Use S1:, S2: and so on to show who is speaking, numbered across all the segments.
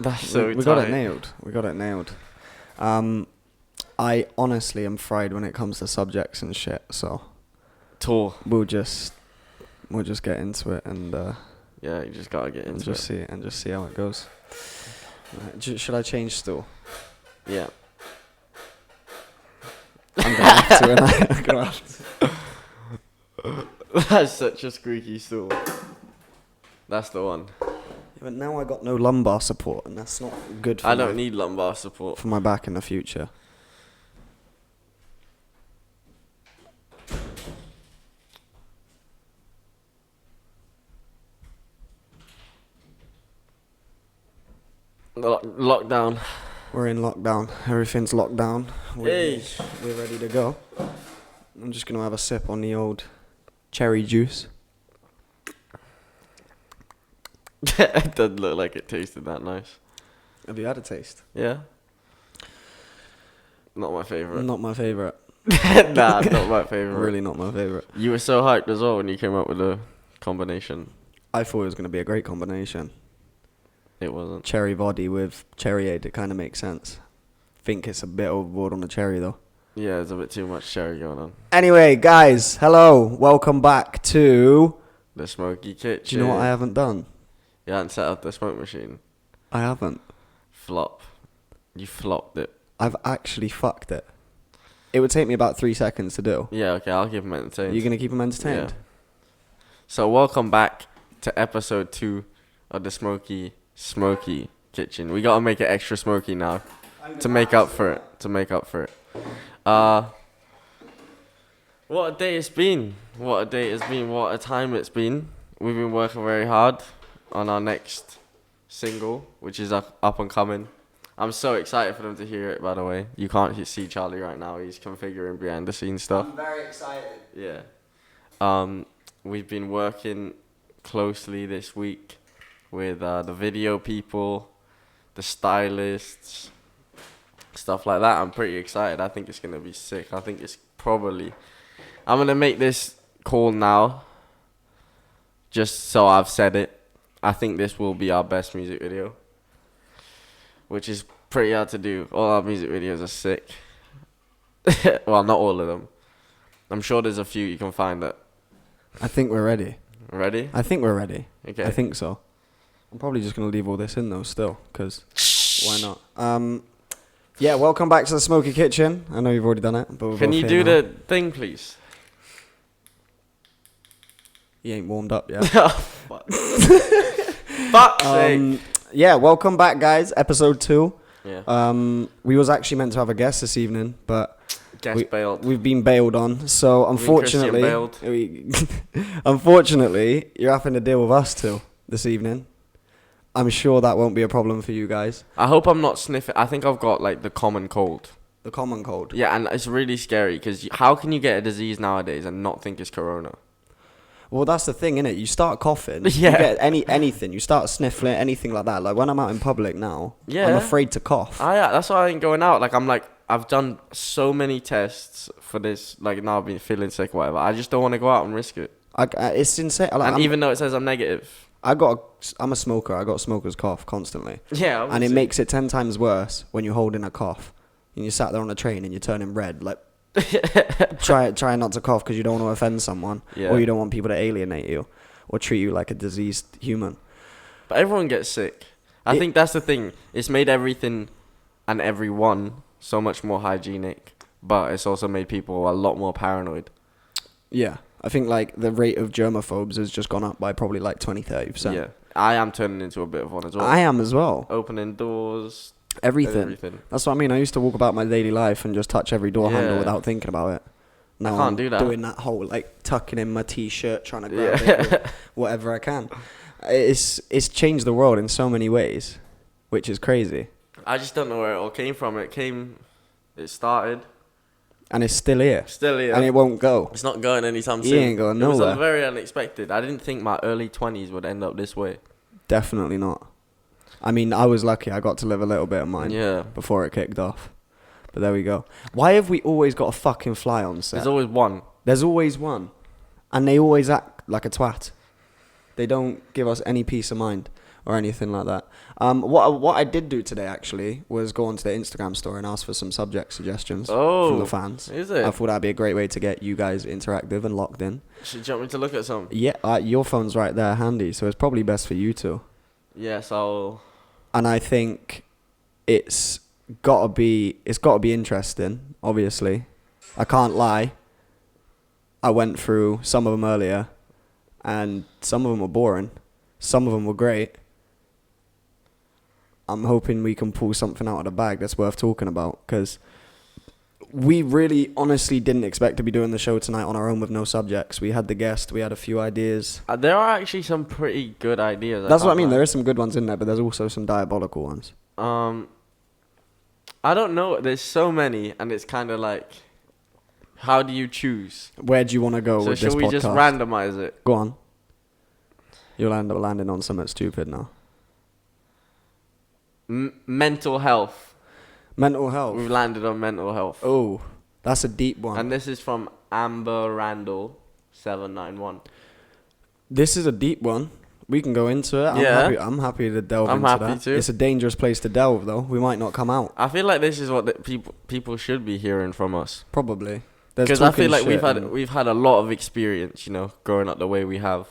S1: That's so
S2: we got it nailed. We got it nailed. I honestly am fried when it comes to subjects and shit. So we'll just get into it and
S1: yeah, you just gotta get into it.
S2: Just see how it goes. Should I change stool?
S1: Yeah.
S2: I'm gonna have to. I'm gonna have to.
S1: That's such a squeaky stool. That's the one.
S2: Yeah, but now I got no lumbar support, and that's not good for
S1: I don't need lumbar support.
S2: For my back in the future.
S1: Lockdown.
S2: We're in lockdown. Everything's locked down. We're ready to go. I'm just going to have a sip on the old cherry juice.
S1: It doesn't look like it tasted that nice.
S2: Have you had a taste?
S1: Yeah. Not my favourite.
S2: Not my favourite.
S1: Nah, not my favourite.
S2: Really not my favourite.
S1: You were so hyped as well when you came up with the combination.
S2: I thought it was going to be a great combination.
S1: It wasn't.
S2: Cherry body with cherryade, it kind of makes sense. Think it's a bit overboard on the cherry though.
S1: Yeah, there's a bit too much cherry going on.
S2: Anyway, guys, hello. Welcome back to
S1: The Smoky Kitchen.
S2: Do you know what I haven't done?
S1: You haven't set up the smoke machine.
S2: I haven't.
S1: Flop. You flopped it.
S2: I've actually fucked it. It would take me about 3 seconds to do.
S1: Yeah, okay, I'll keep them entertained.
S2: You're going to keep them entertained?
S1: Yeah. So welcome back to episode 2 of the Smoky Kitchen. We gotta make it extra smoky now to make up for it. What a day it's been. What a time it's been. We've been working very hard on our next single, which is up and coming. I'm so excited for them to hear it, by the way. You can't see Charlie right now. He's configuring behind the scenes stuff.
S2: I'm very excited.
S1: Yeah. We've been working closely this week with the video people, the stylists, stuff like that. I'm pretty excited. I think it's going to be sick. I think it's probably... I'm going to make this call now, just so I've said it. I think this will be our best music video, which is pretty hard to do. All our music videos are sick. Well, not all of them. I'm sure there's a few you can find that.
S2: I think we're ready.
S1: Ready?
S2: I think we're ready.
S1: Okay.
S2: I think so. I'm probably just going to leave all this in though still, because why not? Yeah, welcome back to the Smoky Kitchen. I know you've already done it, but we're
S1: Can
S2: both
S1: you
S2: here
S1: do
S2: now.
S1: the thing, please?
S2: You ain't warmed up yet.
S1: Fuck's sake.
S2: Yeah, welcome back, guys. Episode 2.
S1: Yeah.
S2: We was actually meant to have a guest this evening, but
S1: Bailed.
S2: we've been bailed on. So unfortunately, you're having to deal with us two this evening. I'm sure that won't be a problem for you guys.
S1: I hope I'm not sniffing. I think I've got like the common cold.
S2: The common cold.
S1: Yeah, and it's really scary because how can you get a disease nowadays and not think it's corona?
S2: Well, that's the thing, innit? You start coughing,
S1: Yeah.
S2: you get anything, you start sniffling, anything like that. Like when I'm out in public now,
S1: Yeah.
S2: I'm afraid to cough.
S1: Yeah, that's why I ain't going out. I've done so many tests for this. Like now I've been feeling sick or whatever. I just don't want to go out and risk it.
S2: It's insane.
S1: Even though it says I'm negative.
S2: I'm a smoker. I got a smoker's cough constantly.
S1: Yeah.
S2: Obviously. And it makes it 10 times worse when you're holding a cough and you sat there on a train and you're turning red. Like, try not to cough because you don't want to offend someone, or you don't want people to alienate you or treat you like a diseased human.
S1: But everyone gets sick. I think that's the thing. It's made everything and everyone so much more hygienic, but it's also made people a lot more paranoid.
S2: Yeah. I think like the rate of germaphobes has just gone up by probably like 20-30%.
S1: Yeah. I am turning into a bit of one as well.
S2: I am as well.
S1: Opening doors.
S2: Everything. That's what I mean. I used to walk about my daily life and just touch every door handle without thinking about it. Now
S1: I can't do that.
S2: Doing that whole like tucking in my t-shirt, trying to grab it with whatever I can. It's changed the world in so many ways, which is crazy.
S1: I just don't know where it all came from. It started.
S2: And it's still here. And it won't go.
S1: It's not going anytime soon.
S2: It ain't going nowhere.
S1: It was very unexpected. I didn't think my early 20s would end up this way.
S2: Definitely not. I mean, I was lucky. I got to live a little bit of mine before it kicked off. But there we go. Why have we always got a fucking fly on set? There's always one. And they always act like a twat. They don't give us any peace of mind. or anything like that. What I did do today actually was go onto the Instagram store and ask for some subject suggestions from the fans.
S1: Is it?
S2: I thought that'd be a great way to get you guys interactive and locked in.
S1: Should you want me to look at some?
S2: Yeah, your phone's right there handy, so it's probably best for you two.
S1: Yes, I'll.
S2: And I think it's gotta be interesting. Obviously, I can't lie. I went through some of them earlier, and some of them were boring. Some of them were great. I'm hoping we can pull something out of the bag that's worth talking about, because we really honestly didn't expect to be doing the show tonight on our own with no subjects. We had the guest, we had a few ideas.
S1: There are actually some pretty good ideas.
S2: That's what I mean. There are some good ones in there, but there's also some diabolical ones.
S1: I don't know. There's so many, and it's kind of like, how do you choose?
S2: Where do you want to go with this podcast?
S1: So should we just randomize it?
S2: Go on. You'll end up landing on something stupid now.
S1: Mental health.
S2: Mental health.
S1: We've landed on mental health.
S2: Oh, that's a deep one.
S1: And this is from Amber Randall 791.
S2: This is a deep one. We can go into it. I'm happy to delve into that. I'm happy too. It's a dangerous place to delve, though. We might not come out.
S1: I feel like this is what people should be hearing from us.
S2: Probably.
S1: Because I feel like we've had a lot of experience, growing up the way we have,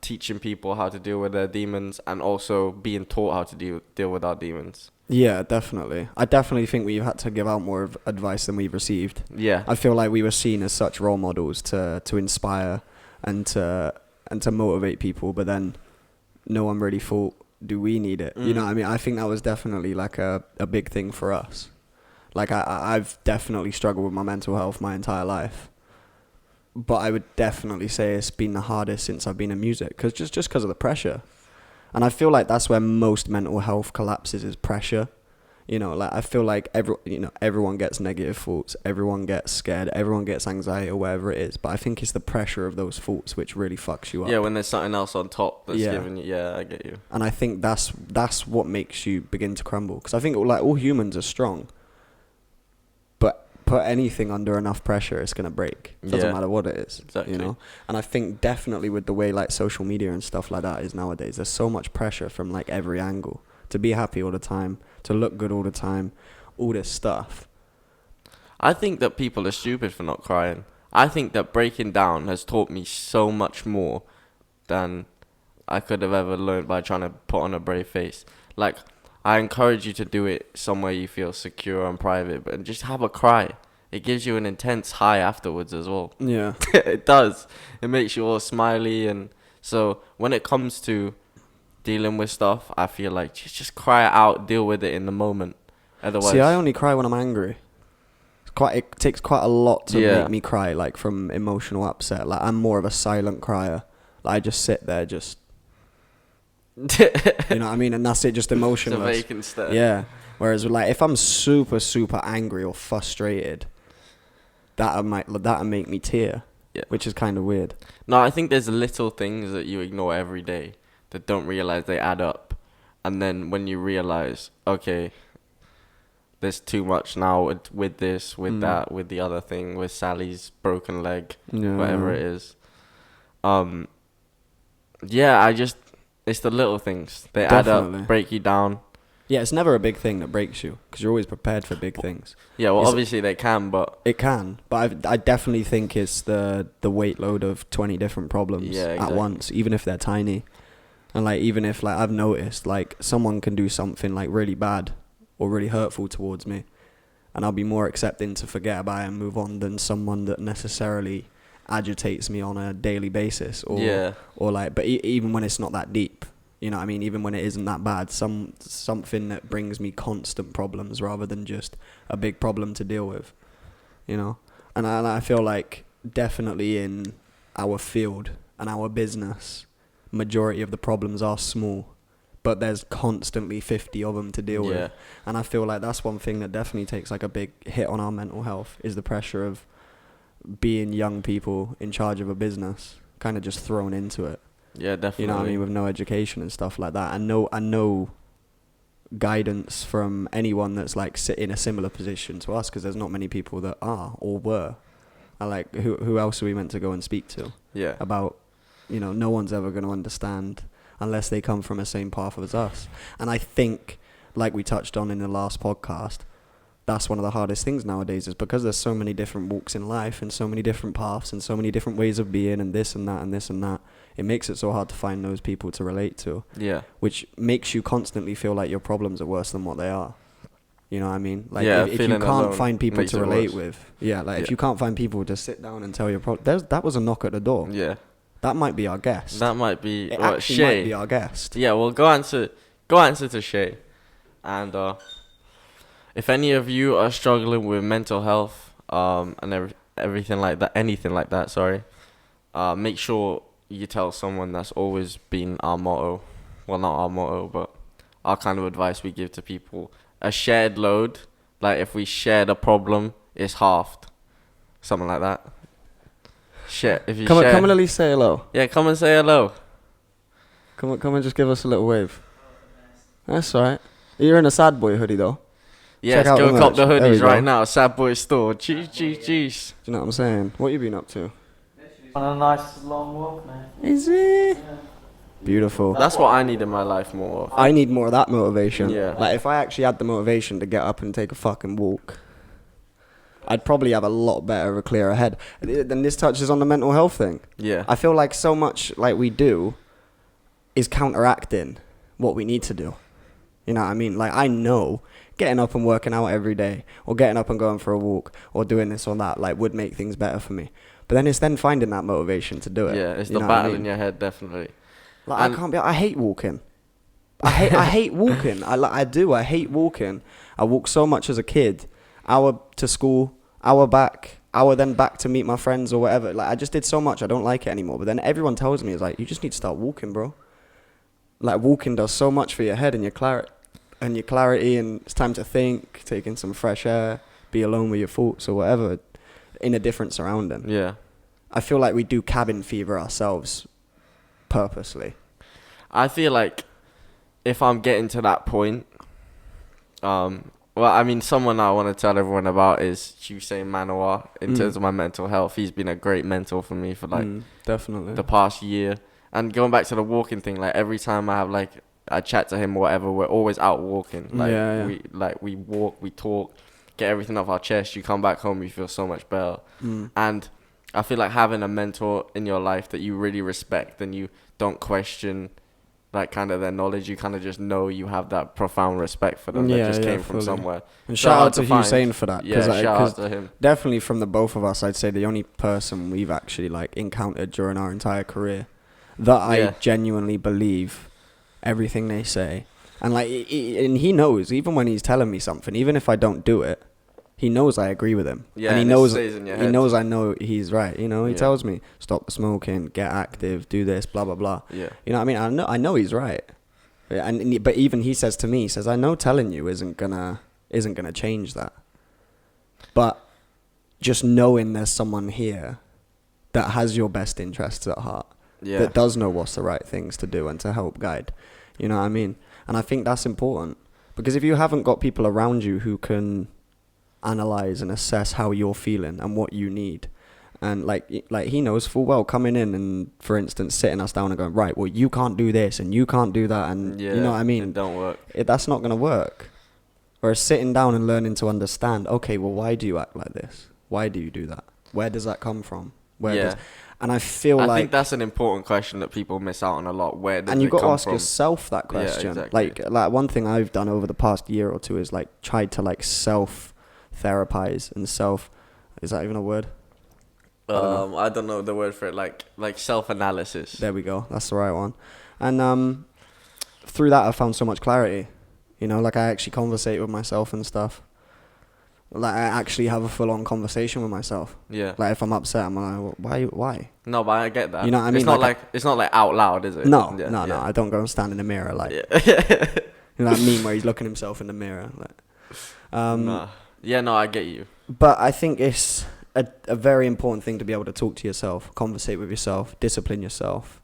S1: teaching people how to deal with their demons, and also being taught how to deal with our demons.
S2: Yeah, definitely. I definitely think we've had to give out more advice than we've received.
S1: Yeah.
S2: I feel like we were seen as such role models to inspire and to motivate people, but then no one really thought, do we need it? You know what I mean? I think that was definitely like a big thing for us. Like I've definitely struggled with my mental health my entire life. But I would definitely say it's been the hardest since I've been in music, cause just because of the pressure. And I feel like that's where most mental health collapses, is pressure. I feel like everyone gets negative thoughts, everyone gets scared, everyone gets anxiety or whatever it is. But I think it's the pressure of those thoughts which really fucks you up.
S1: Yeah, when there's something else on top that's giving you. Yeah, I get you.
S2: And I think that's what makes you begin to crumble. Because I think all humans are strong. But put anything under enough pressure, it's going to break. Doesn't matter what it is.
S1: Exactly.
S2: And I think definitely with the way social media and stuff like that is nowadays, there's so much pressure from every angle. To be happy all the time, to look good all the time, all this stuff.
S1: I think that people are stupid for not crying. I think that breaking down has taught me so much more than I could have ever learned by trying to put on a brave face. I encourage you to do it somewhere you feel secure and private, but just have a cry. It gives you an intense high afterwards as well.
S2: Yeah.
S1: It does. It makes you all smiley, and so when it comes to dealing with stuff, I feel like just cry it out, deal with it in the moment. Otherwise,
S2: see, I only cry when I'm angry. It takes quite a lot to make me cry, from emotional upset. I'm more of a silent crier. I just sit there, just you know what I mean, and that's it, just emotionless.
S1: It's a vacant stare.
S2: Yeah. Whereas if I'm super super angry or frustrated, that might make me tear. Yeah. Which is kind of weird.
S1: No, I think there's little things that you ignore every day that don't realize they add up, and then when you realize, okay, there's too much now with this, with that, with the other thing, with Sally's broken leg, whatever it is. It's the little things. They add up, break you down.
S2: Yeah, it's never a big thing that breaks you, because you're always prepared for big things.
S1: Yeah, well, obviously they can, but...
S2: It can, but I definitely think it's the weight load of 20 different problems at once, even if they're tiny. And even if I've noticed someone can do something really bad or really hurtful towards me, and I'll be more accepting to forget about it and move on than someone that necessarily agitates me on a daily basis but even when it's not that deep, you know what I mean, even when it isn't that bad, something that brings me constant problems rather than just a big problem to deal with, and I feel like definitely in our field and our business, majority of the problems are small, but there's constantly 50 of them to deal with. And I feel like that's one thing that definitely takes a big hit on our mental health, is the pressure of being young people in charge of a business, kind of just thrown into it.
S1: Yeah, definitely.
S2: You know what I mean, with no education and stuff like that, and no guidance from anyone that's sit in a similar position to us, because there's not many people that are or were. And who else are we meant to go and speak to?
S1: Yeah.
S2: About, no one's ever going to understand. unless they come from the same path as us. And I think, like we touched on in the last podcast, that's one of the hardest things nowadays, is because there's so many different walks in life and so many different paths and so many different ways of being and this and that and this and that. It makes it so hard to find those people to relate to. Yeah. Which makes you constantly feel like your problems are worse than what they are. You know what I mean? Like, if you can't find people to relate with, if you can't find people to sit down and tell your problem, that was a knock at the door. Yeah. That might be our guest.
S1: That might be
S2: it actually might be our guest.
S1: Yeah, well, go answer to Shay. And if any of you are struggling with mental health and everything like that, anything like that, make sure you tell someone. That's always been our motto. Well, not our motto, but our kind of advice we give to people. A shared load, like if we share the problem, it's halved. Something like that. If you
S2: come and at least say hello.
S1: Yeah, come and say hello.
S2: Come and just give us a little wave. That's alright. You're in a Sad Boy hoodie though.
S1: Yeah, let's go cop the hoodies right now. Sad Boy store. Jeez.
S2: Do you know what I'm saying? What you been up to?
S3: On a nice long walk, man.
S2: Is it? Yeah. Beautiful.
S1: That's what I need in my life more of.
S2: I need more of that motivation.
S1: Yeah.
S2: Like, if I actually had the motivation to get up and take a fucking walk, I'd probably have a lot better, a clearer head. Then this touches on the mental health thing. Yeah. I feel like so much like we do is counteracting what we need to do. You know what I mean? Like, I know getting up and working out every day, or getting up and going for a walk, or doing this or that, like, would make things better for me. But then it's then finding that motivation to do it.
S1: Yeah, it's the battle in your head, definitely.
S2: Like, I hate walking. I hate walking. I hate walking. I walked so much as a kid. Hour to school, hour back, hour then back to meet my friends or whatever. Like, I just did so much. I don't like it anymore. But then everyone tells me, it's like, you just need to start walking, bro. Like, walking does so much for your head and your clarity, and it's time to think, take in some fresh air, be alone with your thoughts or whatever, in a different surrounding. Yeah. I feel like we do cabin fever ourselves purposely.
S1: I feel like if I'm getting to that point, well, I mean, someone I want to tell everyone about is Hussein Manoir in terms of my mental health. He's been a great mentor for me for
S2: definitely
S1: the past year. And going back to the walking thing, like every time I have I chat to him or whatever, we're always out walking. We walk, we talk, get everything off our chest. You come back home, you feel so much better. And I feel like having a mentor in your life that you really respect and you don't question like kind of their knowledge, you kind of just know you have that profound respect for them that just came from somewhere.
S2: And shout out to Hussein for that.
S1: Yeah, shout out to him.
S2: Definitely from the both of us, I'd say the only person we've actually like encountered during our entire career that I genuinely believe everything they say. And like, and he knows, even when he's telling me something, even if I don't do it, he knows I agree with him. Yeah, and he knows I know he's right. You know, he tells me, stop smoking, get active, do this, blah, blah, blah. Yeah. You know what I mean? I know he's right. But even he says to me, he says, I know telling you isn't gonna change that. But just knowing there's someone here that has your best interests at heart, that does know what's the right things to do and to help guide. You know what I mean? And I think that's important. Because if you haven't got people around you who can analyze and assess how you're feeling and what you need, and like he knows full well coming in and, for instance, sitting us down and going, right, well, you can't do this and you can't do that, and you know what I mean?
S1: It don't work.
S2: That's not going to work. Whereas sitting down and learning to understand, okay, well, why do you act like this? Why do you do that? Where does that come from? And I think
S1: that's an important question that people miss out on a lot. Where does it come from?
S2: And you've got to ask yourself that question. Yeah, exactly. Like one thing I've done over the past year or two is like tried to like self-therapize and is that even a word?
S1: I don't know the word for it. Like self-analysis.
S2: There we go. That's the right one. And through that, I found so much clarity. You know, like I actually conversate with myself and stuff. Like I actually have a full-on conversation with myself. Yeah. Like if I'm upset, I'm like, well, why?
S1: No, but I get that.
S2: You know what I mean?
S1: It's not like out loud, is it?
S2: No. I don't go and stand in the mirror like. You know that meme where he's looking himself in the mirror. Like,
S1: no. Yeah, no, I get you.
S2: But I think it's a very important thing to be able to talk to yourself, conversate with yourself, discipline yourself,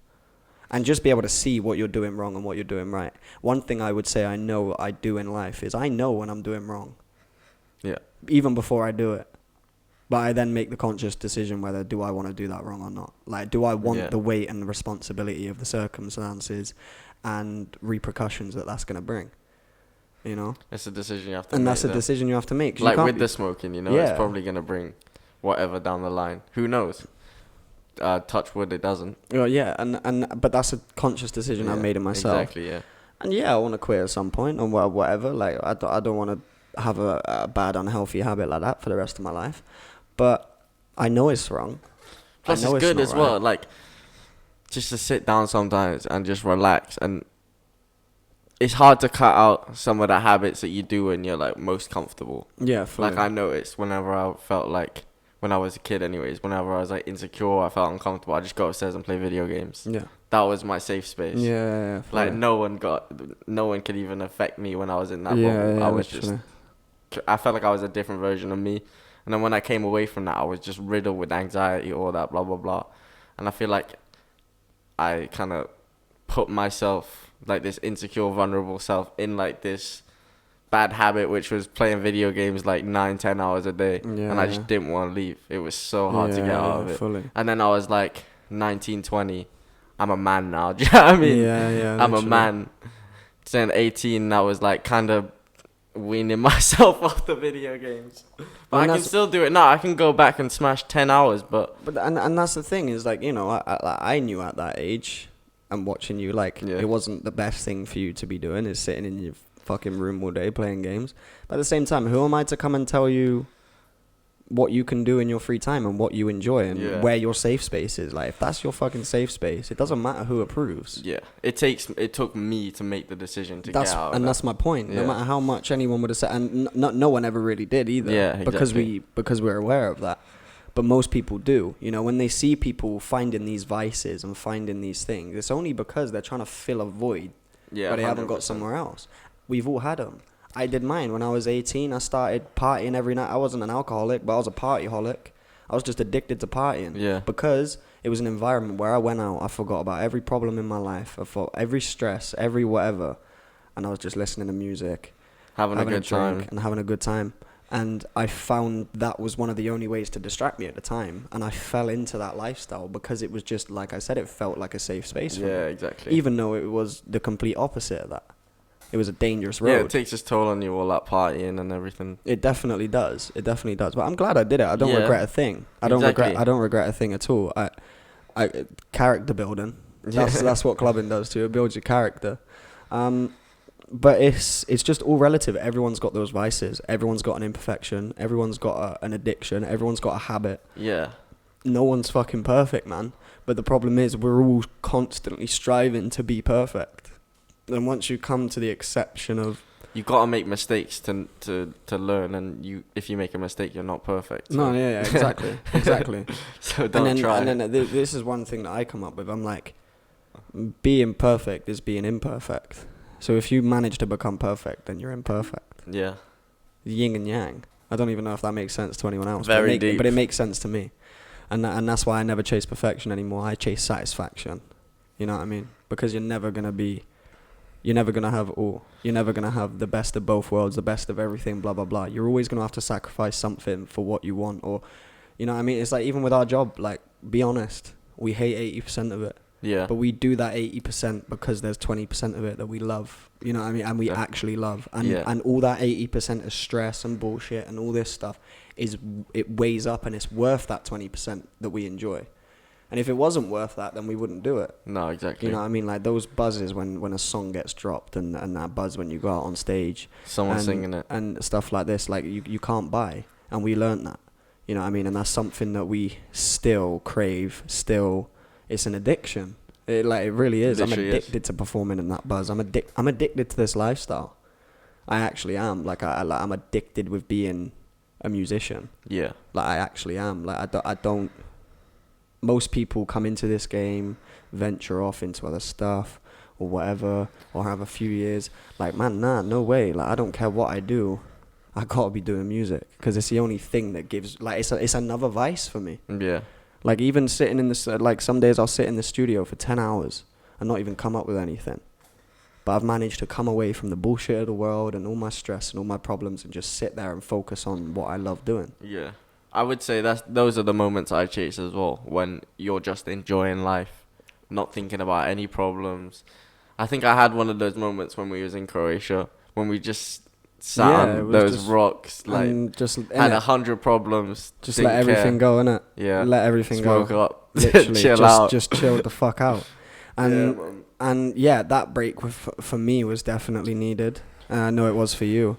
S2: and just be able to see what you're doing wrong and what you're doing right. One thing I would say I know I do in life is I know when I'm doing wrong. Yeah. Even before I do it. But I then make the conscious decision whether do I want to do that wrong or not. Like, do I want the weight and the responsibility of the circumstances and repercussions that's going to bring? You know?
S1: It's a decision you have to make.
S2: And that's a decision you have to make.
S1: Like with the smoking, you know, it's probably going to bring whatever down the line. Who knows? Touch wood, it doesn't.
S2: Well, yeah, but that's a conscious decision I've made in myself.
S1: Exactly, yeah.
S2: And I want to quit at some point or whatever. Like, I don't want to have a bad, unhealthy habit like that for the rest of my life. But I know it's wrong.
S1: Plus, it's good as well. Like, just to sit down sometimes and just relax. And it's hard to cut out some of the habits that you do when you're, like, most comfortable.
S2: Yeah, fully.
S1: Like, I noticed whenever I felt like, when I was a kid anyways, whenever I was, like, insecure, I felt uncomfortable, I just go upstairs and play video games.
S2: Yeah.
S1: That was my safe space.
S2: Yeah.
S1: Like, no one could even affect me when I was in that bubble. I was literally. I felt like I was a different version of me. And then when I came away from that, I was just riddled with anxiety, all that, blah, blah, blah. And I feel like I kind of put myself, like this insecure, vulnerable self, in like this bad habit, which was playing video games like 9-10 hours a day. Yeah, and I just didn't want to leave. It was so hard to get out of it. Fully. And then I was like 19, 20. I'm a man now. Do you know what I mean?
S2: Yeah.
S1: I'm a man. Then 18, I was like kind of weaning myself off the video games. But I can still do it now. I can go back and smash 10 hours, but
S2: and that's the thing is, like, you know, I knew at that age and watching you, like, it wasn't the best thing for you to be doing is sitting in your fucking room all day playing games. But at the same time, who am I to come and tell you what you can do in your free time and what you enjoy and where your safe space is? Like, if that's your fucking safe space, it doesn't matter who approves. Yeah,
S1: it took me to make the decision to get out.
S2: And that's my point. No matter how much anyone would have said, and no one ever really did either. Yeah, exactly. Because we're aware of that. But most people do. You know, when they see people finding these vices and finding these things, it's only because they're trying to fill a void where they 100%. Haven't got somewhere else. We've all had them. I did mine when I was 18. I started partying every night. I wasn't an alcoholic, but I was a partyholic. I was just addicted to partying. Yeah. Because it was an environment where I went out, I forgot about every problem in my life. I forgot every stress, every whatever. And I was just listening to music.
S1: Having a good time.
S2: And having a good time. And I found that was one of the only ways to distract me at the time. And I fell into that lifestyle because it was just, like I said, it felt like a safe space for me.
S1: Yeah, exactly.
S2: Even though it was the complete opposite of that. It was a dangerous road.
S1: Yeah, it takes its toll on you, all that partying and everything.
S2: It definitely does. But I'm glad I did it. I don't regret a thing. I don't regret a thing at all. I character building. That's what clubbing does to you. It builds your character. But it's just all relative. Everyone's got those vices. Everyone's got an imperfection. Everyone's got an addiction. Everyone's got a habit.
S1: Yeah.
S2: No one's fucking perfect, man. But the problem is we're all constantly striving to be perfect. And once you come to the exception of...
S1: You got to make mistakes to learn, and if you make a mistake, you're not perfect.
S2: So. No, yeah, exactly. Exactly.
S1: So don't try.
S2: And then this is one thing that I come up with. I'm like, being perfect is being imperfect. So if you manage to become perfect, then you're imperfect.
S1: Yeah.
S2: Yin and yang. I don't even know if that makes sense to anyone else.
S1: Very deep.
S2: But it makes sense to me. And that's why I never chase perfection anymore. I chase satisfaction. You know what I mean? Because you're never going to have all. You're never going to have the best of both worlds, the best of everything, blah, blah, blah. You're always going to have to sacrifice something for what you want. Or, you know what I mean? It's like, even with our job, like, be honest. We hate 80% of it.
S1: Yeah.
S2: But we do that 80% because there's 20% of it that we love. You know what I mean? And we actually love. And all that 80% of stress and bullshit and all this stuff, it weighs up and it's worth that 20% that we enjoy. And if it wasn't worth that, then we wouldn't do it.
S1: No, exactly.
S2: You know what I mean? Like those buzzes when a song gets dropped and that buzz when you go out on stage.
S1: Someone singing it.
S2: And stuff like this, like you can't buy. And we learned that. You know what I mean? And that's something that we still crave, it's an addiction. It really is. I'm addicted to performing in that buzz. I'm addicted to this lifestyle. I actually am. I'm addicted with being a musician.
S1: Yeah.
S2: I actually am. I don't. Most people come into this game, venture off into other stuff or whatever, or have a few years. No way. I don't care what I do. I gotta be doing music because it's the only thing that gives. It's another vice for me.
S1: Yeah.
S2: Even sitting in this, some days I'll sit in the studio for 10 hours and not even come up with anything. But I've managed to come away from the bullshit of the world and all my stress and all my problems and just sit there and focus on what I love doing.
S1: Yeah. I would say those are the moments I chase as well, when you're just enjoying life, not thinking about any problems. I think I had one of those moments when we was in Croatia, when we just sat on those rocks, like,
S2: and just
S1: had 100 problems.
S2: Just let everything go, innit?
S1: Yeah.
S2: Let everything
S1: Smoke
S2: go.
S1: up.
S2: Literally,
S1: Chill out.
S2: Just chill the fuck out. And that break for me was definitely needed. I know it was for you.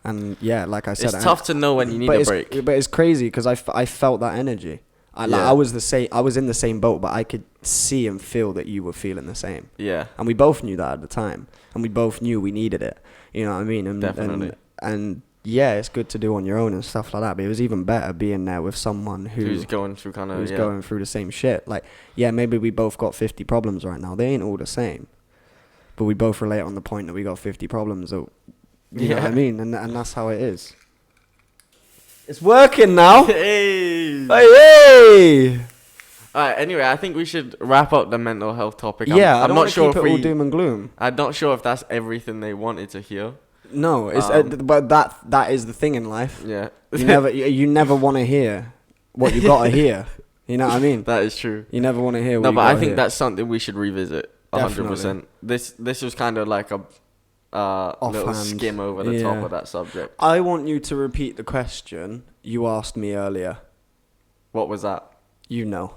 S2: And yeah, like I said,
S1: it's tough to know when you need a break.
S2: But it's crazy because I felt that energy. I was in the same boat, but I could see and feel that you were feeling the same.
S1: Yeah.
S2: And we both knew that at the time, and we both knew we needed it. You know what I mean? And,
S1: Definitely.
S2: And yeah, it's good to do on your own and stuff like that. But it was even better being there with someone who's
S1: going through
S2: going through the same shit. Like, yeah, maybe we both got 50 problems right now. They ain't all the same, but we both relate on the point that we got 50 problems. So, you know what I mean? And that's how it is. It's working now.
S1: Hey.
S2: Hey.
S1: Alright, anyway, I think we should wrap up the mental health topic.
S2: I'm not sure if all doom and gloom.
S1: I'm not sure if that's everything they wanted to hear.
S2: No, it's but that is the thing in life.
S1: Yeah.
S2: You never want to hear what you gotta hear. You know what I mean?
S1: That is true.
S2: You never want to hear what
S1: No,
S2: you
S1: but
S2: gotta
S1: I think
S2: hear.
S1: that's something we should revisit 100%. This was kind of like a little skim over the top of that subject.
S2: I want you to repeat the question you asked me earlier.
S1: What was that?
S2: You know.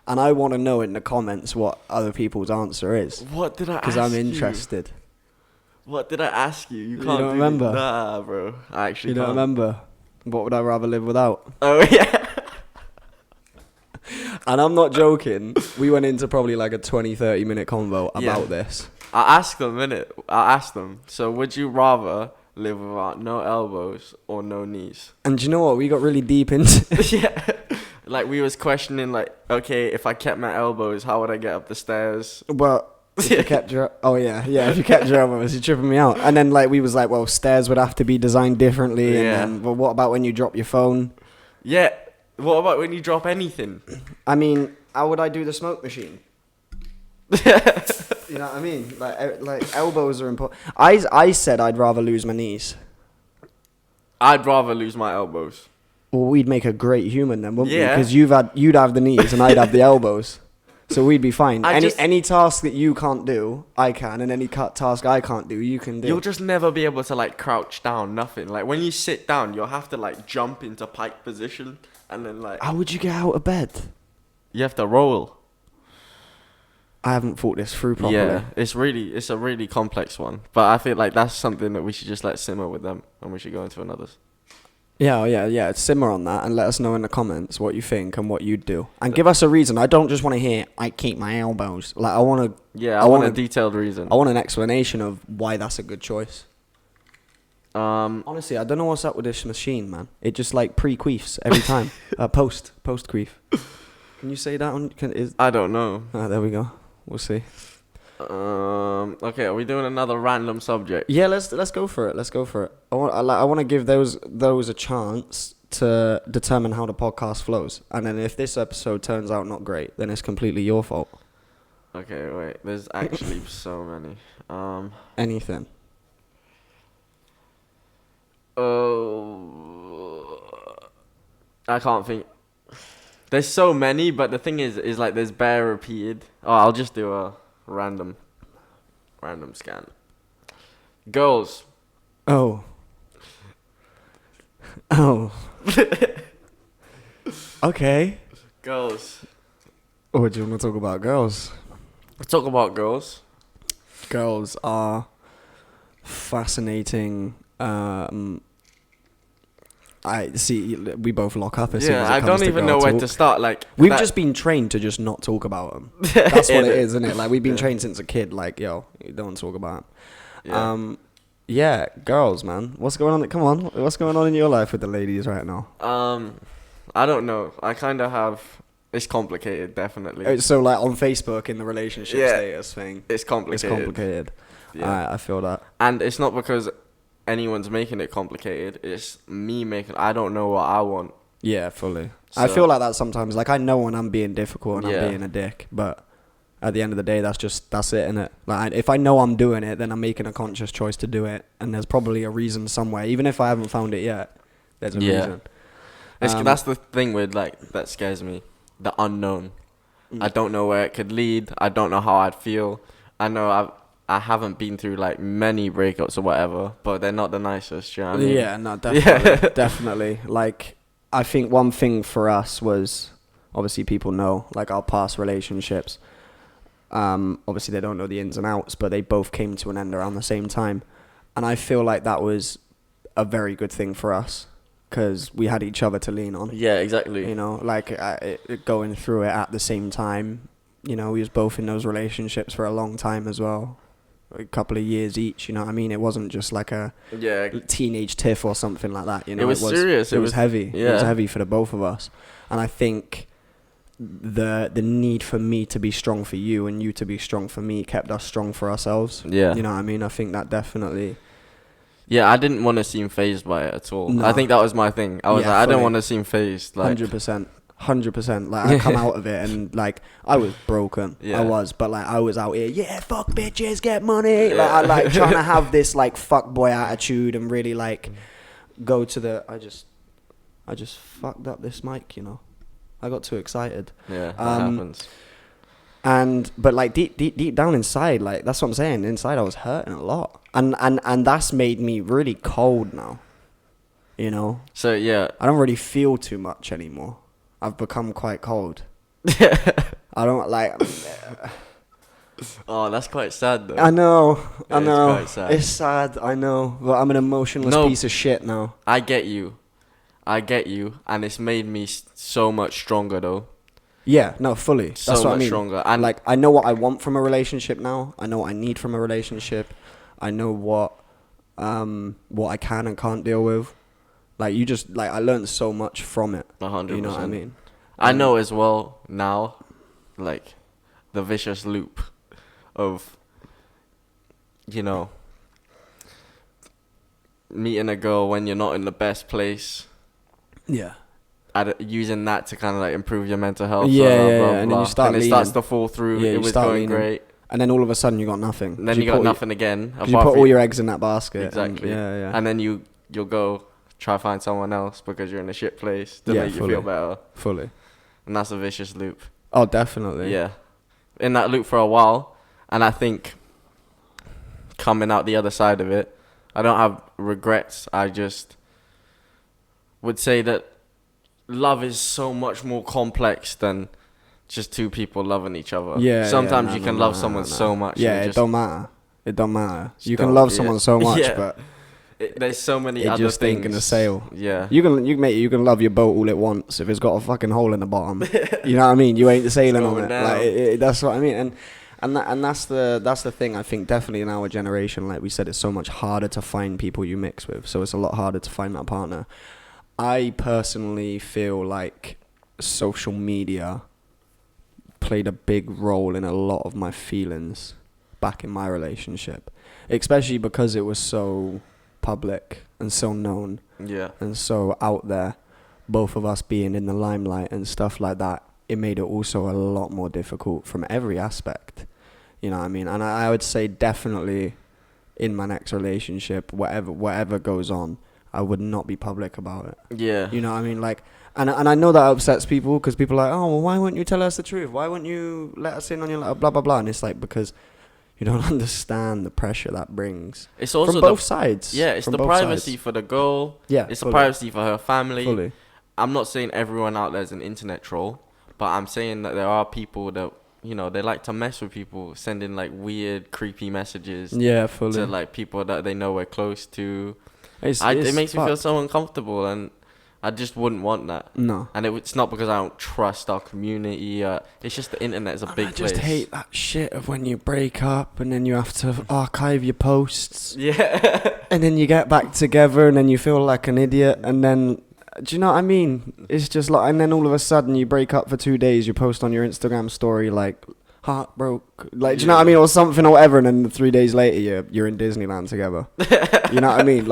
S2: And I want to know in the comments what other people's answer is.
S1: What did I ask you?
S2: Because I'm interested.
S1: What did I ask you? You
S2: You
S1: can't
S2: don't remember?
S1: Nah, bro. I actually
S2: You
S1: can't.
S2: don't remember? What would I rather live without?
S1: Oh, yeah.
S2: And I'm not joking. We went into probably like a 20-30 minute convo about this.
S1: I asked them, so would you rather live without no elbows or no knees?
S2: And do you know what? We got really deep into
S1: Yeah. Like, we was questioning, like, okay, if I kept my elbows, how would I get up the stairs?
S2: Well, if you kept your... Oh, yeah. If you kept your elbows, you're tripping me out. And then, like, we was like, well, stairs would have to be designed differently.
S1: Yeah.
S2: And then, well, what about when you drop your phone?
S1: Yeah. What about when you drop anything?
S2: I mean, how would I do the smoke machine? You know what I mean? Like elbows are important. I said I'd rather lose my knees.
S1: I'd rather lose my elbows.
S2: Well, we'd make a great human then, wouldn't we?
S1: Yeah.
S2: Because you'd have the knees and I'd have the elbows. So we'd be fine.
S1: I
S2: Any task that you can't do, I can. And any task I can't do, you can do.
S1: You'll just never be able to, like, crouch down, nothing. Like, when you sit down, you'll have to, like, jump into pike position. And then, like...
S2: How would you get out of bed?
S1: You have to roll.
S2: I haven't thought this through properly.
S1: Yeah, it's a really complex one. But I feel like that's something that we should just let simmer with them. And we should go into another.
S2: Yeah. Simmer on that and let us know in the comments what you think and what you'd do. And give us a reason. I don't just want to hear, I keep my elbows. Like, I want to...
S1: Yeah, I want a detailed reason.
S2: I want an explanation of why that's a good choice. Honestly, I don't know what's up with this machine, man. It just, like, pre-queefs every time. Post-queef. Can you say that on...
S1: I don't know.
S2: There we go. We'll see.
S1: Okay, are we doing another random subject?
S2: Yeah, let's go for it. I want to give those a chance to determine how the podcast flows, and then if this episode turns out not great, then it's completely your fault.
S1: Okay, wait. There's actually so many.
S2: Anything.
S1: I can't think. There's so many, but the thing is like there's bare repeated. Oh, I'll just do a random scan. Girls.
S2: Oh. Okay.
S1: Girls.
S2: Oh, do you want to talk about girls?
S1: Let's talk about girls.
S2: Girls are fascinating. I see. We both lock up as soon as it
S1: I
S2: comes
S1: don't
S2: to
S1: even
S2: girl
S1: know where
S2: talk.
S1: to start. Like
S2: We've just been trained to just not talk about them. That's what it is, isn't it? Like, we've been
S1: Yeah.
S2: trained since a kid. Like, yo, you don't talk about them.
S1: Yeah.
S2: Yeah, girls, man. What's going on? Come on, what's going on in your life with the ladies right now?
S1: I don't know. I kind of have. It's complicated, definitely.
S2: So, like, on Facebook in the relationship status thing,
S1: It's complicated.
S2: it's complicated.
S1: Yeah.
S2: I feel that.
S1: And it's not because anyone's making it complicated. It's me making. I don't know what I want.
S2: Yeah, fully. I
S1: So-
S2: feel like that sometimes. Like, I know when I'm being difficult and
S1: Yeah.
S2: I'm being a dick, but at the end of the day, that's it, innit? Like, if I know I'm doing it, then I'm making a conscious choice to do it, and there's probably a reason somewhere. Even if I haven't found it yet, there's a reason.
S1: That's the thing with that scares me, the unknown. I don't know where it could lead. I don't know how I'd feel. I know I haven't been through many breakups or whatever, but they're not the nicest. You know what I mean?
S2: Yeah, no, definitely, definitely. I think one thing for us was, obviously people know our past relationships. Obviously they don't know the ins and outs, but they both came to an end around the same time, and I feel like that was a very good thing for us because we had each other to lean on.
S1: Yeah, exactly.
S2: You know, going through it at the same time. You know, we was both in those relationships for a long time as well, a couple of years each. You know what I mean? It wasn't just a teenage tiff or something like that. You know,
S1: it was serious.
S2: It was heavy.
S1: Yeah.
S2: It was heavy for the both of us, and I think the need for me to be strong for you and you to be strong for me kept us strong for ourselves.
S1: Yeah.
S2: You know what I mean? I think that definitely.
S1: Yeah, I didn't want to seem fazed by it at all. No. I think that was my thing. I was I didn't want to seem fazed.
S2: 100%. I come out of it and I was broken. Yeah. I was, but I was out here. Yeah, fuck bitches, get money.
S1: Yeah.
S2: I trying to have this fuck boy attitude and really go to the. I just fucked up this mic. You know, I got too excited.
S1: Yeah, that happens.
S2: But deep down inside, that's what I'm saying. Inside, I was hurting a lot, and that's made me really cold now. You know.
S1: So yeah,
S2: I don't really feel too much anymore. I've become quite cold. I don't
S1: Oh, that's quite sad though.
S2: I know.
S1: It's quite sad.
S2: It's sad. I know, but I'm an emotionless piece of shit now.
S1: I get you, and it's made me so much stronger though.
S2: Yeah, no, fully.
S1: So
S2: that's what
S1: much
S2: I mean.
S1: Stronger. And
S2: I know what I want from a relationship now. I know what I need from a relationship. I know what I can and can't deal with. I learned so much from it.
S1: 100%.
S2: You know what I mean?
S1: I know as well now, the vicious loop of, meeting a girl when you're not in the best place.
S2: Yeah.
S1: Using that to kind of improve your mental health.
S2: Yeah, and then you start
S1: and it starts to fall through.
S2: Yeah,
S1: it was going great.
S2: And then all of a sudden you got nothing.
S1: And then you got nothing again.
S2: Because you put all your eggs in that basket.
S1: Exactly.
S2: And,
S1: and then you'll go try find someone else because you're in a shit place to make you feel better.
S2: Fully.
S1: And that's a vicious loop.
S2: Oh, definitely.
S1: Yeah. In that loop for a while. And I think coming out the other side of it, I don't have regrets. I just would say that love is so much more complex than just two people loving each other.
S2: Yeah.
S1: Sometimes you can love someone so much.
S2: Yeah, it don't matter. It don't matter. You can love someone so much, but
S1: there's so many other
S2: just
S1: things.
S2: Ain't gonna sail.
S1: Yeah.
S2: You can love your boat all at once if it's got a fucking hole in the bottom. You know what I mean? You ain't sailing on it. That's what I mean. And that's the thing. I think definitely in our generation, like we said, it's so much harder to find people you mix with. So it's a lot harder to find that partner. I personally feel like social media played a big role in a lot of my feelings back in my relationship, especially because it was so public and so known, and so out there, both of us being in the limelight and stuff like that. It made it also a lot more difficult from every aspect, you know what I mean? And I would say definitely in my next relationship, whatever goes on, I would not be public about it.
S1: Yeah.
S2: You know what I mean? And I know that upsets people because people are like, oh, well, why won't you tell us the truth? Why won't you let us in on your blah, blah, blah? And it's because you don't understand the pressure that brings.
S1: It's also
S2: from both sides.
S1: Yeah, it's the privacy for the girl.
S2: Yeah,
S1: it's the privacy for her family.
S2: Fully.
S1: I'm not saying everyone out there is an internet troll, but I'm saying that there are people that, they like to mess with people, sending weird, creepy messages.
S2: Yeah, fully.
S1: To people that they know we're close to.
S2: It
S1: makes me feel so uncomfortable, and I just wouldn't want that.
S2: No.
S1: And it's not because I don't trust our community. It's just the internet's a big place.
S2: I just hate that shit of when you break up and then you have to archive your posts.
S1: Yeah.
S2: And then you get back together and then you feel like an idiot. And then, do you know what I mean? It's just and then all of a sudden you break up for 2 days. You post on your Instagram story heartbroke. Do you know what I mean? Or something or whatever. And then 3 days later you're in Disneyland together. You know what I mean?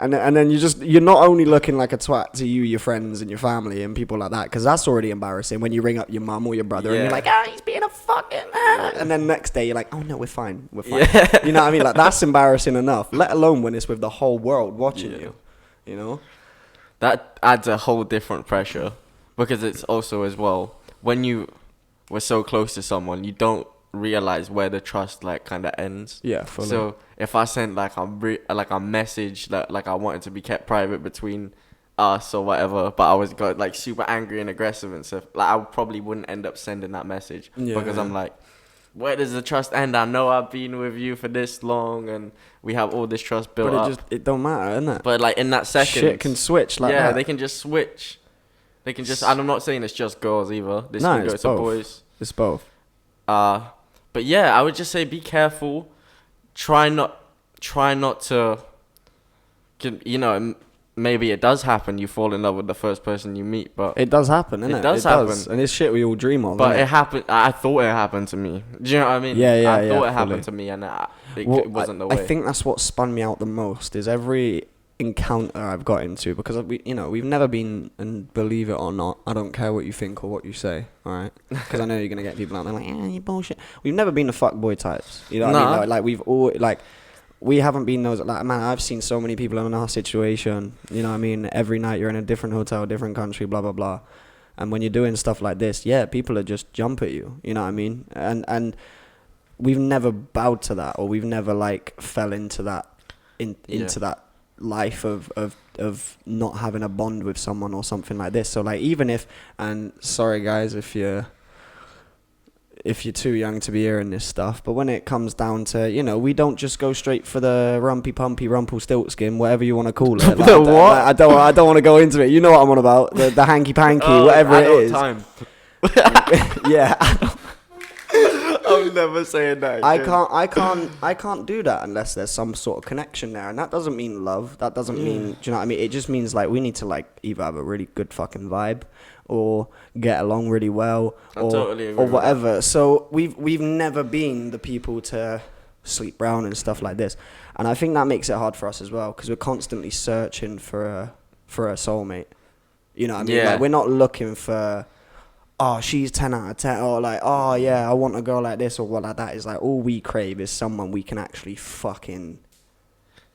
S2: And then you're not only looking like a twat to you, your friends and your family and people like that, because that's already embarrassing when you ring up your mum or your brother and you're like, he's being a fucking and then next day you're like, oh no, we're fine. Yeah. You know what I mean? That's embarrassing enough, let alone when it's with the whole world watching you, you know?
S1: that adds a whole different pressure, because it's also as well, when you were so close to someone, you don't realize where the trust like kind of ends.
S2: Yeah, fully.
S1: So if I sent like a message that like I wanted to be kept private between us or whatever, but I was got like super angry and aggressive and stuff, like I probably wouldn't end up sending that message, because I'm like, where does the trust end? I know I've been with you for this long and we have all this trust built up.
S2: But it don't matter, innit?
S1: But like in that second,
S2: shit can switch like that.
S1: Yeah, they can just switch. They can just. And I'm not saying it's just girls either. This
S2: No,
S1: can go
S2: it's
S1: to
S2: both.
S1: boys.
S2: It's both.
S1: But yeah, I would just say be careful. Try not to. You know, maybe it does happen. You fall in love with the first person you meet, but
S2: It does happen, innit?
S1: It does happen.
S2: And it's shit we all dream of.
S1: but
S2: innit?
S1: it happened. I thought it happened to me. Do you know what I mean?
S2: Yeah,
S1: I thought it
S2: fully.
S1: happened to me, and it wasn't the
S2: I
S1: way.
S2: think that's what spun me out the most is every encounter I've got into, because we've never been, and believe it or not, I don't care what you think or what you say, all right? Because I know you're gonna get people out there like, you bullshit. We've never been the fuckboy types, you know what I mean? Like we've all like. We haven't been those, like, man, I've seen so many people in our situation, you know what I mean? Every night you're in a different hotel, different country, blah, blah, blah. And when you're doing stuff like this, yeah, people are just jump at you, you know what I mean? And we've never bowed to that, or we've never, like, fell into that, into that life of not having a bond with someone or something like this. So, like, even if, and sorry, guys, if you're too young to be hearing this stuff, but when it comes down to, you know, we don't just go straight for the rumpy pumpy Rumpelstiltskin, whatever you want to call it. Like,
S1: The what?
S2: I don't want to go into it. You know what I'm on about? The hanky panky, whatever it is.
S1: Time.
S2: Yeah.
S1: I'm never saying that again.
S2: I can't do that unless there's some sort of connection there, and that doesn't mean love. That doesn't mean, do you know what I mean? It just means like we need to like either have a really good fucking vibe, or get along really well, or
S1: totally agree
S2: or
S1: with
S2: whatever.
S1: that.
S2: So we've never been the people to sleep around and stuff like this, and I think that makes it hard for us as well, because we're constantly searching for a soulmate. You know what I mean?
S1: Yeah.
S2: Like we're not looking for, oh, she's 10 out of 10, or like, oh yeah, I want a girl like this or what like that. Is like all we crave is someone we can actually fucking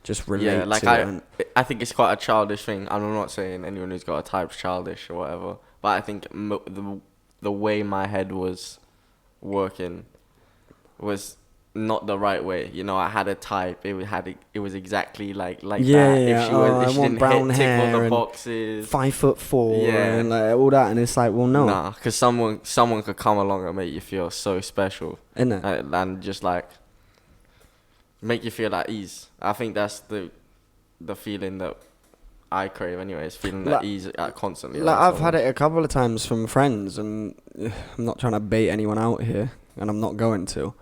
S2: just relate to.
S1: I think it's quite a childish thing. I'm not saying anyone who's got a type's childish or whatever, but I think the way my head was working was not the right way. You know, I had a type. It was exactly like that. If she
S2: want brown
S1: tick all
S2: hair
S1: the
S2: and
S1: boxes,
S2: 5'4",
S1: Yeah.
S2: and like all that, and it's like, well, no,
S1: nah, because someone could come along and make you feel so special,
S2: innit?
S1: and just like make you feel at ease. I think that's the feeling that I crave anyway, is feeling at ease constantly.
S2: Like I've had it a couple of times from friends, and I'm not trying to bait anyone out here, and I'm not going to.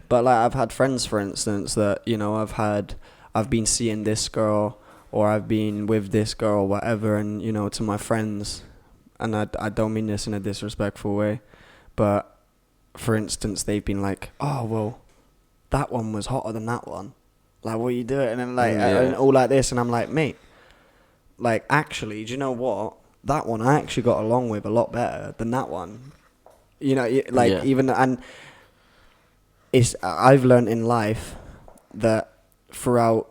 S2: But like I've had friends, for instance, that, you know, I've been seeing this girl, or I've been with this girl or whatever, and, you know, to my friends, and I don't mean this in a disrespectful way, but for instance, they've been like, oh well, that one was hotter than that one. Like, what are you doing? And then like and all like this, and I'm like, mate, like actually, do you know what? That one I actually got along with a lot better than that one. You know, even, and I've learned in life that throughout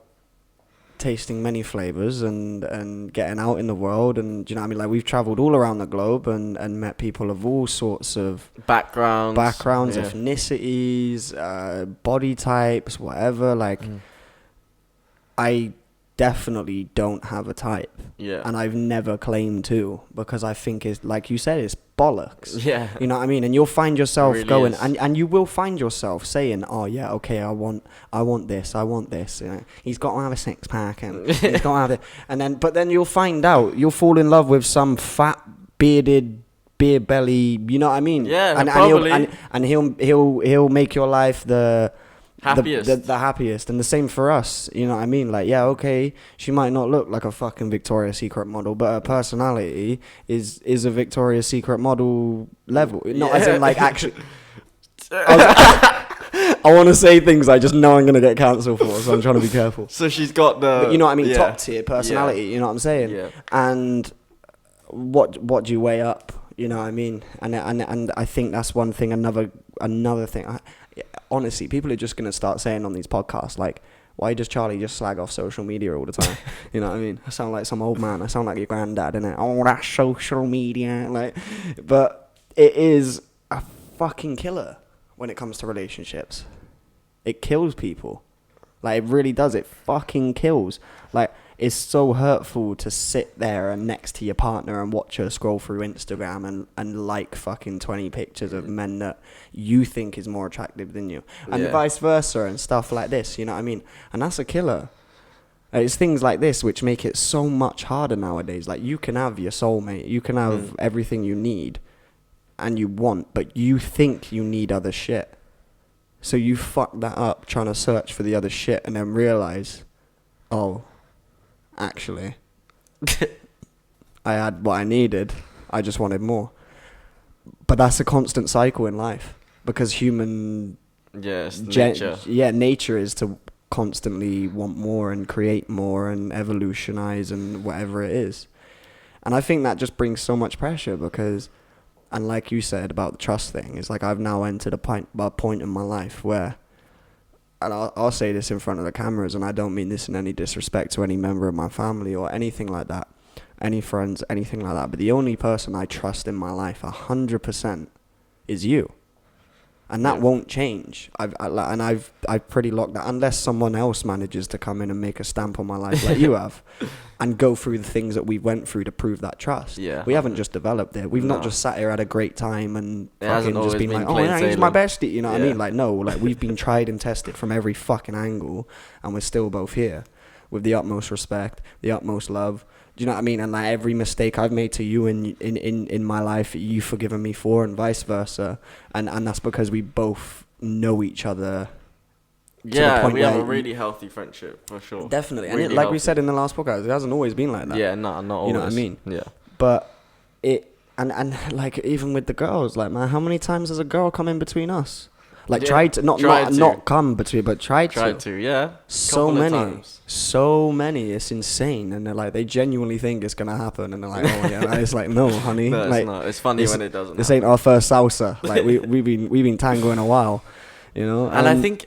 S2: tasting many flavors and getting out in the world, and, you know what I mean, like we've traveled all around the globe and met people of all sorts of backgrounds, ethnicities, body types, whatever. Like, I definitely don't have a type.
S1: Yeah.
S2: And I've never claimed to, because I think it's, like you said, it's bollocks.
S1: Yeah.
S2: You know what I mean? And you'll find yourself
S1: really
S2: going,
S1: is.
S2: and you will find yourself saying, oh yeah, okay, I want this. You know, he's got to have a six pack, and he's got to have it. And then, but then you'll find out, you'll fall in love with some fat, bearded, beer belly, you know what I mean?
S1: Yeah,
S2: probably. And he'll make your life the
S1: happiest.
S2: The happiest. And the same for us, you know what I mean? Like, yeah, okay, she might not look like a fucking Victoria's Secret model, but her personality is a Victoria's Secret model level. Not as in, like, actually... I want to say things I just know I'm going to get cancelled for, so I'm trying to be careful.
S1: So she's got the...
S2: But you know what I mean? Top tier personality, you know what I'm saying?
S1: Yeah.
S2: And what do you weigh up? You know what I mean? And I think that's one thing. Another thing... honestly, people are just going to start saying on these podcasts, like, Why does Charlie just slag off social media all the time? You know what I mean? I sound like some old man. I sound like your granddad, innit? Oh, that's social media. Like, but it is a fucking killer when it comes to relationships. It kills people. Like, it really does. It fucking kills. Like, it's so hurtful to sit there and next to your partner and watch her scroll through Instagram and like fucking 20 pictures of men that you think is more attractive than you. And vice versa and stuff like this, you know what I mean? And that's a killer. It's things like this which make it so much harder nowadays. Like, you can have your soulmate, you can have everything you need and you want, but you think you need other shit. So you fuck that up trying to search for the other shit and then realize, oh, actually, I had what I needed. I just wanted more. But that's a constant cycle in life because human...
S1: nature.
S2: Nature is to constantly want more and create more and evolutionize and whatever it is. And I think that just brings so much pressure because... And like you said about the trust thing, it's like I've now entered a point in my life where, and I'll say this in front of the cameras, and I don't mean this in any disrespect to any member of my family or anything like that, any friends, anything like that, but the only person I trust in my life 100% is you. And that won't change. I've pretty locked that unless someone else manages to come in and make a stamp on my life like you have, and go through the things that we went through to prove that trust. Yeah, we haven't just developed it. We've not just sat here had a great time and fucking just been like, oh yeah, he's my bestie. You know what I mean? Like, no, like we've been tried and tested from every fucking angle, and we're still both here with the utmost respect, the utmost love. Do you know what I mean? And like every mistake I've made to you in my life, you've forgiven me for, and vice versa. And that's because we both know each other.
S1: Yeah, we have a really healthy friendship, for sure.
S2: Definitely. Really and like we said in the last podcast, it hasn't always been like that.
S1: Yeah, not always.
S2: You know what I mean?
S1: Yeah.
S2: But it, and like even with the girls, like, man, how many times has a girl come in between us? Like, tried to, not come between, but tried to,
S1: yeah.
S2: So many, it's insane. And they're like, they genuinely think it's gonna happen, and they're like, oh yeah, and it's like, no, honey.
S1: No,
S2: like,
S1: it's not. It's funny when it doesn't.
S2: This ain't our first salsa. Like, we've been tangoing a while, you know.
S1: And I think,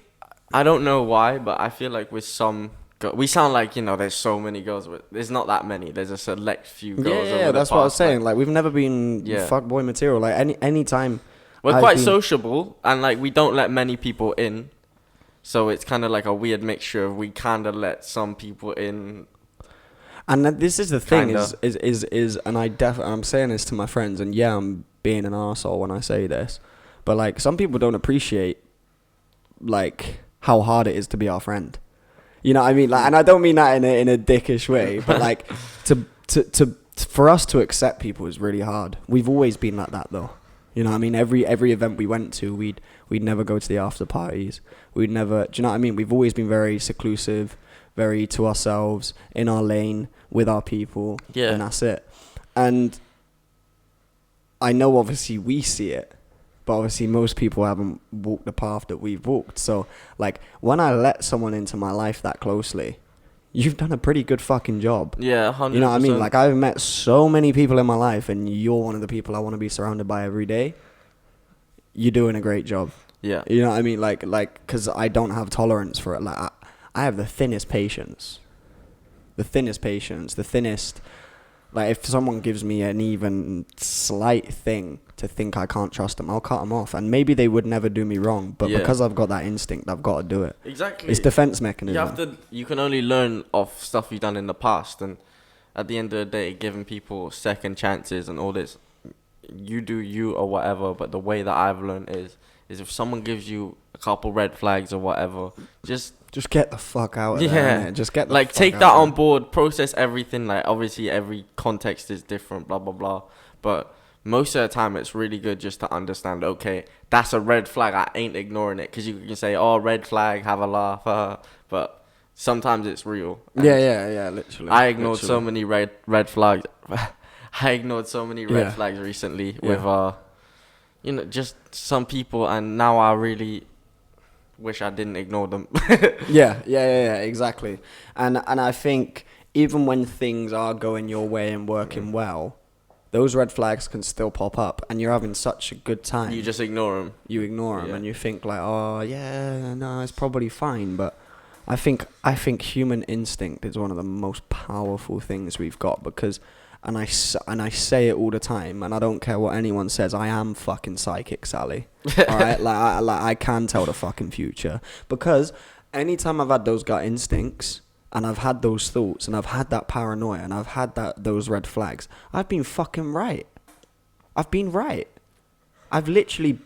S1: I don't know why, but I feel like with some, we sound like, you know, there's so many girls, but there's not that many. There's a select few girls.
S2: Yeah, that's what I was saying. Like, we've never been fuckboy material. Like any time.
S1: We're quite sociable, and like we don't let many people in, so it's kind of like a weird mixture. We kind of let some people in,
S2: and this is the thing is, and I'm saying this to my friends, and yeah, I'm being an arsehole when I say this, but like some people don't appreciate like how hard it is to be our friend. You know what I mean? Like, and I don't mean that in a dickish way, but like to for us to accept people is really hard. We've always been like that though. You know what I mean? Every event we went to, we'd never go to the after parties. We'd never, do you know what I mean? We've always been very seclusive, very to ourselves, in our lane, with our people. Yeah. And that's it. And I know obviously we see it, but obviously most people haven't walked the path that we've walked. So like when I let someone into my life that closely, you've done a pretty good fucking job.
S1: Yeah, 100%.
S2: You know what I mean? Like, I've met so many people in my life, and you're one of the people I want to be surrounded by every day. You're doing a great job.
S1: Yeah.
S2: You know what I mean? Like, because I don't have tolerance for it. Like, I have the thinnest patience. Like, if someone gives me an even slight thing to think I can't trust them, I'll cut them off. And maybe they would never do me wrong, but because I've got that instinct, I've got to do it.
S1: Exactly.
S2: It's defense mechanism.
S1: You can only learn off stuff you've done in the past. And at the end of the day, giving people second chances and all this, you do you or whatever. But the way that I've learned is if someone gives you a couple red flags or whatever, just
S2: get the fuck out of there. Just get the
S1: like
S2: fuck
S1: take
S2: out
S1: that
S2: of
S1: on board, process everything. Like obviously every context is different, blah blah blah. But most of the time it's really good just to understand, okay, that's a red flag. I ain't ignoring it, because you can say, oh, red flag, have a laugh, but sometimes it's real.
S2: Yeah, literally.
S1: I ignored so many red flags. I ignored so many red flags recently with you know, just some people, and now I really wish I didn't ignore them.
S2: Yeah, exactly. And I think even when things are going your way and working well, those red flags can still pop up, and you're having such a good time.
S1: You just ignore them.
S2: You ignore them, and you think like, oh yeah, no, it's probably fine. But I think human instinct is one of the most powerful things we've got because, and I say it all the time, and I don't care what anyone says. I am fucking psychic, Sally. All right, I can tell the fucking future because anytime I've had those gut instincts and I've had those thoughts and I've had that paranoia and I've had those red flags, I've been fucking right. I've been right. I've literally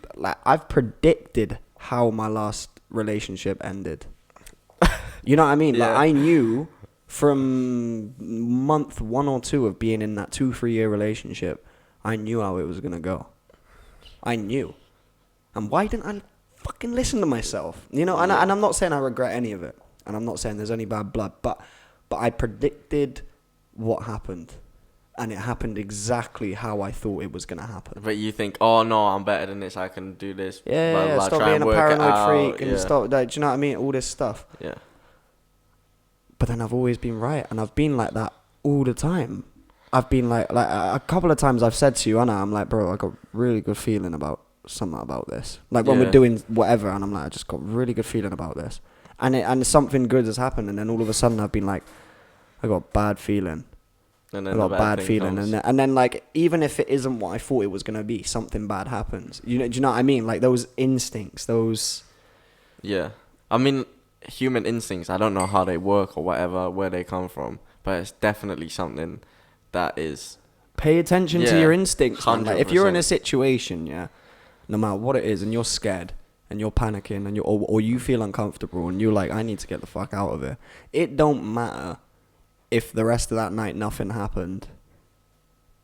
S2: I've predicted how my last relationship ended. You know what I mean?
S1: Yeah.
S2: Like I knew from month 1 or 2 of being in that 2-3 year relationship, I knew how it was gonna go. I knew. And why didn't I fucking listen to myself? You know, and I'm not saying I regret any of it. And I'm not saying there's any bad blood, but I predicted what happened. And it happened exactly how I thought it was going to happen.
S1: But you think, oh no, I'm better than this, I can do this.
S2: Yeah,
S1: blah, blah,
S2: stop
S1: try
S2: being
S1: and
S2: a
S1: work it
S2: paranoid
S1: out,
S2: freak and stop, like, do you know what I mean? All this stuff.
S1: Yeah.
S2: But then I've always been right, and I've been like that all the time. I've been like a couple of times I've said to you, Anna, I'm like, bro, I got really good feeling about something about this. Like when we're doing whatever, and I'm like, I just got really good feeling about this. And something good has happened, and then all of a sudden I've been like, I got bad feeling.
S1: And
S2: I
S1: then
S2: got bad feeling, and then like even if it isn't what I thought it was gonna be, something bad happens. You know, do you know what I mean? Like those instincts, those.
S1: Yeah, I mean, human instincts. I don't know how they work or whatever, where they come from, but it's definitely something that is.
S2: Pay attention to your instincts. Man. Like, if you're in a
S1: 100%.
S2: situation, no matter what it is, and you're scared and you're panicking and or you feel uncomfortable and you're like, I need to get the fuck out of here. It don't matter. If the rest of that night nothing happened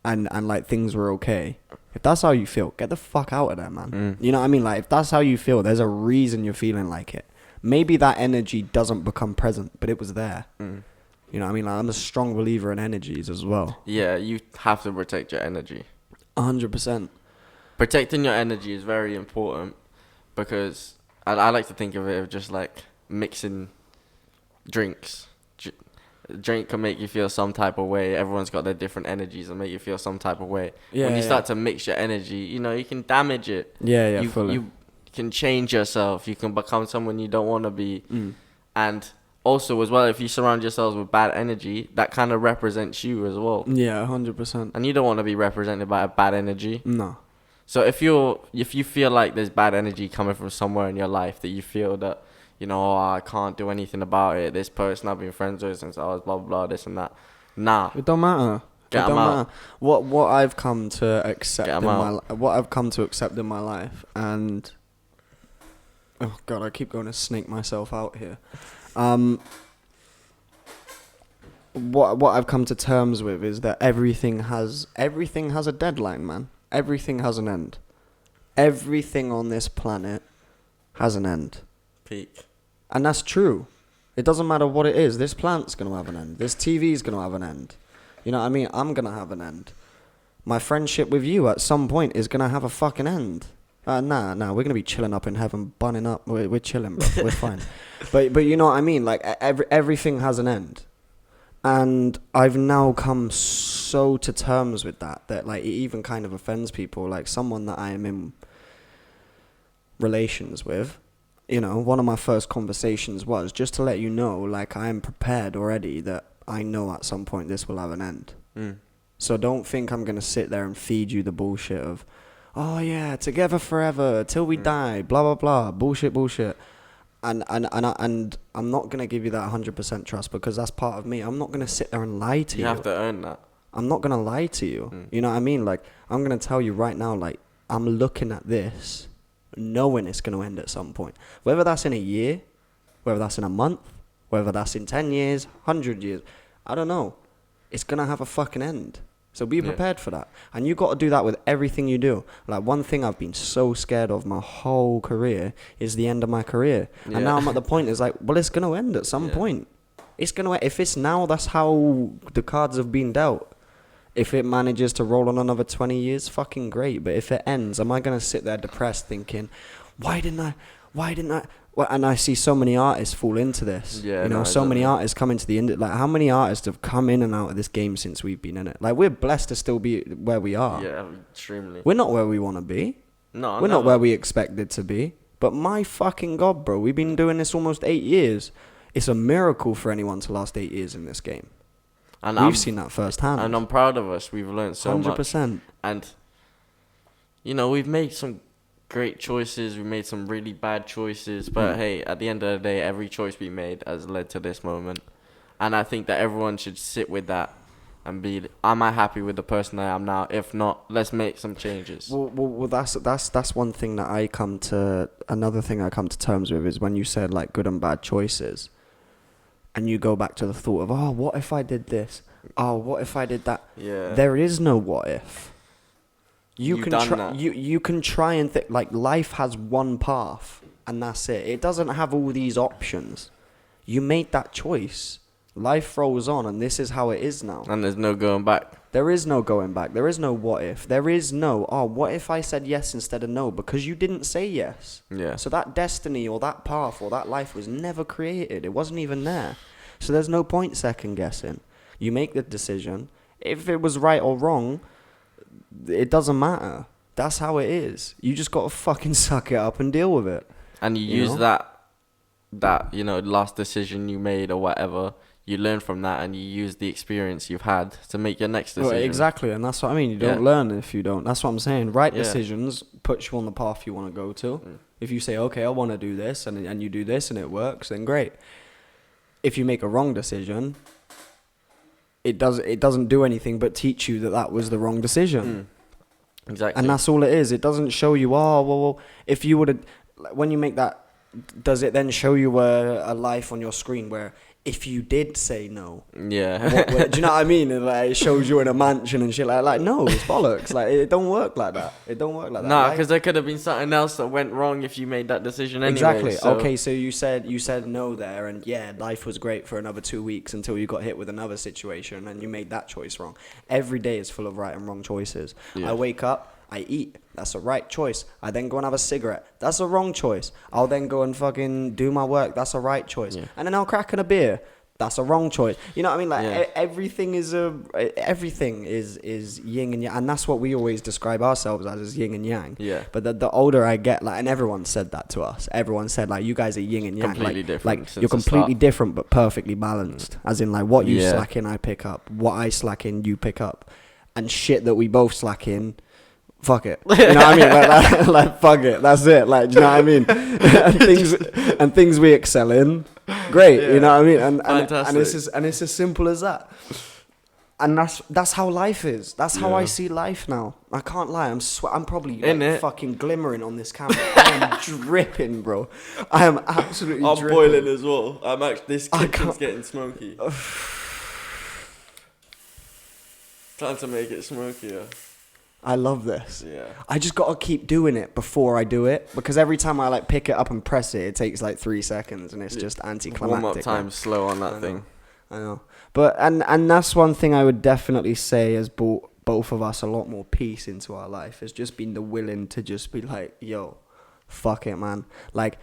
S2: and like things were okay, if that's how you feel, get the fuck out of there, man. You know what I mean? Like if that's how you feel, there's a reason you're feeling like it. Maybe that energy doesn't become present, but it was there. You know what I mean? Like I'm a strong believer in energies as well.
S1: Yeah, you have to protect your energy.
S2: 100%.
S1: Protecting your energy is very important because I like to think of it as just like mixing drinks. Drink can make you feel some type of way. Everyone's got their different energies and make you feel some type of way. When you start to mix your energy, you know, you can damage it.
S2: Fully.
S1: You can change yourself. You can become someone you don't want to be. And also as well, if you surround yourselves with bad energy, that kind of represents you as well.
S2: Yeah, 100%.
S1: And you don't want to be represented by a bad energy.
S2: No.
S1: So if you feel like there's bad energy coming from somewhere in your life that you feel that, you know, oh, I can't do anything about it. This person I've been friends with since I was blah, blah, blah, this and that. Nah.
S2: It don't matter.
S1: Get them out.
S2: What I've come to accept in my life, and oh god, I keep going to snake myself out here. What I've come to terms with is that everything has a deadline, man. Everything has an end. Everything on this planet has an end.
S1: Peak.
S2: And that's true. It doesn't matter what it is. This plant's going to have an end. This TV's going to have an end. You know what I mean? I'm going to have an end. My friendship with you at some point is going to have a fucking end. Nah, we're going to be chilling up in heaven, bunning up. We're chilling, bro. We're fine. But you know what I mean? Like, everything has an end. And I've now come so to terms with that like, it even kind of offends people. Like, someone that I am in relations with, you know, one of my first conversations was just to let you know, like, I am prepared already that I know at some point this will have an end. So don't think I'm going to sit there and feed you the bullshit of, oh yeah, together forever, till we die, blah, blah, blah, bullshit. And I'm not going to give you that 100% trust because that's part of me. I'm not going to sit there and lie to you.
S1: You have to earn that.
S2: I'm not going to lie to you. You know what I mean? Like, I'm going to tell you right now, like, I'm looking at this knowing it's going to end at some point. Whether that's in a year, whether that's in a month, whether that's in 10 years, 100 years, I don't know. It's going to have a fucking end. So be prepared for that. And you got to do that with everything you do. Like, one thing I've been so scared of my whole career is the end of my career. And now I'm at the point, it's like, well, it's going to end at some point. It's going to, if it's now, that's how the cards have been dealt. If it manages to roll on another 20 years, fucking great. But if it ends, am I going to sit there depressed thinking, why didn't I? Well, and I see so many artists fall into this. So many artists come into the industry. Like, how many artists have come in and out of this game since we've been in it? Like, we're blessed to still be where we are.
S1: Yeah, extremely.
S2: We're not where we want to be.
S1: No,
S2: we're not where we expected to be. But my fucking God, bro, we've been doing this almost 8 years. it's a miracle for anyone to last 8 years in this game.
S1: And
S2: We've seen that firsthand.
S1: And I'm proud of us. We've learned so
S2: 100%.
S1: much. And, you know, we've made some great choices. We made some really bad choices. But, hey, at the end of the day, every choice we made has led to this moment. And I think that everyone should sit with that and be, am I happy with the person I am now? If not, let's make some changes.
S2: Well, that's one thing that another thing I come to terms with is when you said, like, good and bad choices. And you go back to the thought of, oh, what if I did this? Oh, what if I did that?
S1: Yeah.
S2: There is no what if. You can try and think, like, life has one path, and that's it. It doesn't have all these options. You made that choice. Life rolls on, and this is how it is now.
S1: And there's no going back.
S2: There is no going back. There is no what if. There is no, what if I said yes instead of no? Because you didn't say yes.
S1: Yeah.
S2: So that destiny or that path or that life was never created. It wasn't even there. So there's no point second guessing. You make the decision. If it was right or wrong, it doesn't matter. That's how it is. You just got to fucking suck it up and deal with it.
S1: And you use that, you know, last decision you made or whatever. You learn from that, and you use the experience you've had to make your next decision.
S2: Well, exactly, and that's what I mean. You don't learn if you don't. That's what I'm saying. Right decisions puts you on the path you want to go to. If you say, okay, I want to do this, and you do this, and it works, then great. If you make a wrong decision, it doesn't do anything but teach you that was the wrong decision.
S1: Exactly.
S2: And that's all it is. It doesn't show you, well, if you would have, when you make that, does it then show you a life on your screen where if you did say no, do you know what I mean? It shows you in a mansion and shit like no, it's bollocks. Like, it don't work like that.
S1: Nah, because there could have been something else that went wrong if you made that decision anyway.
S2: Exactly.
S1: So.
S2: Okay, so you said no there, and life was great for another 2 weeks until you got hit with another situation and you made that choice wrong. Every day is full of right and wrong choices. I wake up, I eat. That's a right choice. I then go and have a cigarette. That's a wrong choice. I'll then go and fucking do my work. That's a right choice. Yeah. And then I'll crack in a beer. That's a wrong choice. You know what I mean? Like everything is yin and yang, and that's what we always describe ourselves as yin and yang.
S1: Yeah.
S2: But the older I get, like, and everyone said that to us. Everyone said, like, you guys are yin and yang.
S1: Completely different.
S2: Like, you're completely different but perfectly balanced. As in, like, what you slack in, I pick up. What I slack in, you pick up. And shit that we both slack in, fuck it. You know what I mean? Like, fuck it. That's it. Like, do you know what I mean? and things we excel in, great. You know what I mean? And it's as simple as that. And that's how life is. That's how I see life now. I can't lie. I'm probably fucking glimmering on this camera. I am dripping, bro. I am absolutely dripping.
S1: I'm boiling as well. This kitchen's getting smoky. Time to make it smokier.
S2: I love this.
S1: Yeah.
S2: I just got to keep doing it before I do it, because every time I like pick it up and press it, it takes like 3 seconds and it's just anticlimactic.
S1: Warm up time slow on that thing.
S2: I know. But and that's one thing I would definitely say has brought both of us a lot more peace into our life, has just been the willing to just be like, yo, fuck it, man. Like,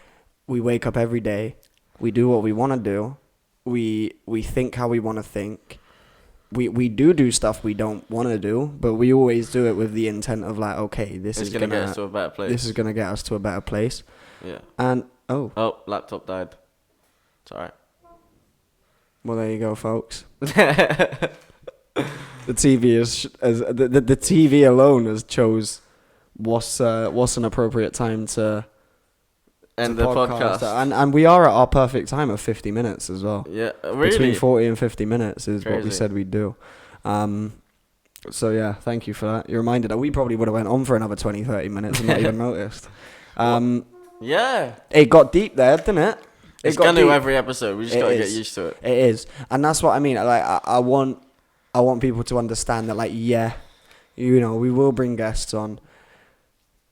S2: we wake up every day, we do what we want to do, we think how we want to think. We do stuff we don't want to do, but we always do it with the intent of, like, okay, this is gonna
S1: get us to a better place.
S2: This is gonna get us to a better place.
S1: Yeah.
S2: And
S1: laptop died. It's alright.
S2: Well, there you go, folks. The TV the TV alone has chose what's an appropriate time to
S1: end the podcast.
S2: And we are at our perfect time of 50 minutes as well.
S1: Yeah, really?
S2: Between 40 and 50 minutes is
S1: Crazy.
S2: what we said we'd do. So yeah, thank you for that. You reminded that we probably would have went on for another 20, 30 minutes and not even noticed.
S1: Yeah.
S2: It got deep there, didn't it?
S1: It's going to every episode. We just got to get used to it.
S2: It is. And that's what I mean. Like, I want people to understand that, like, yeah, you know, we will bring guests on.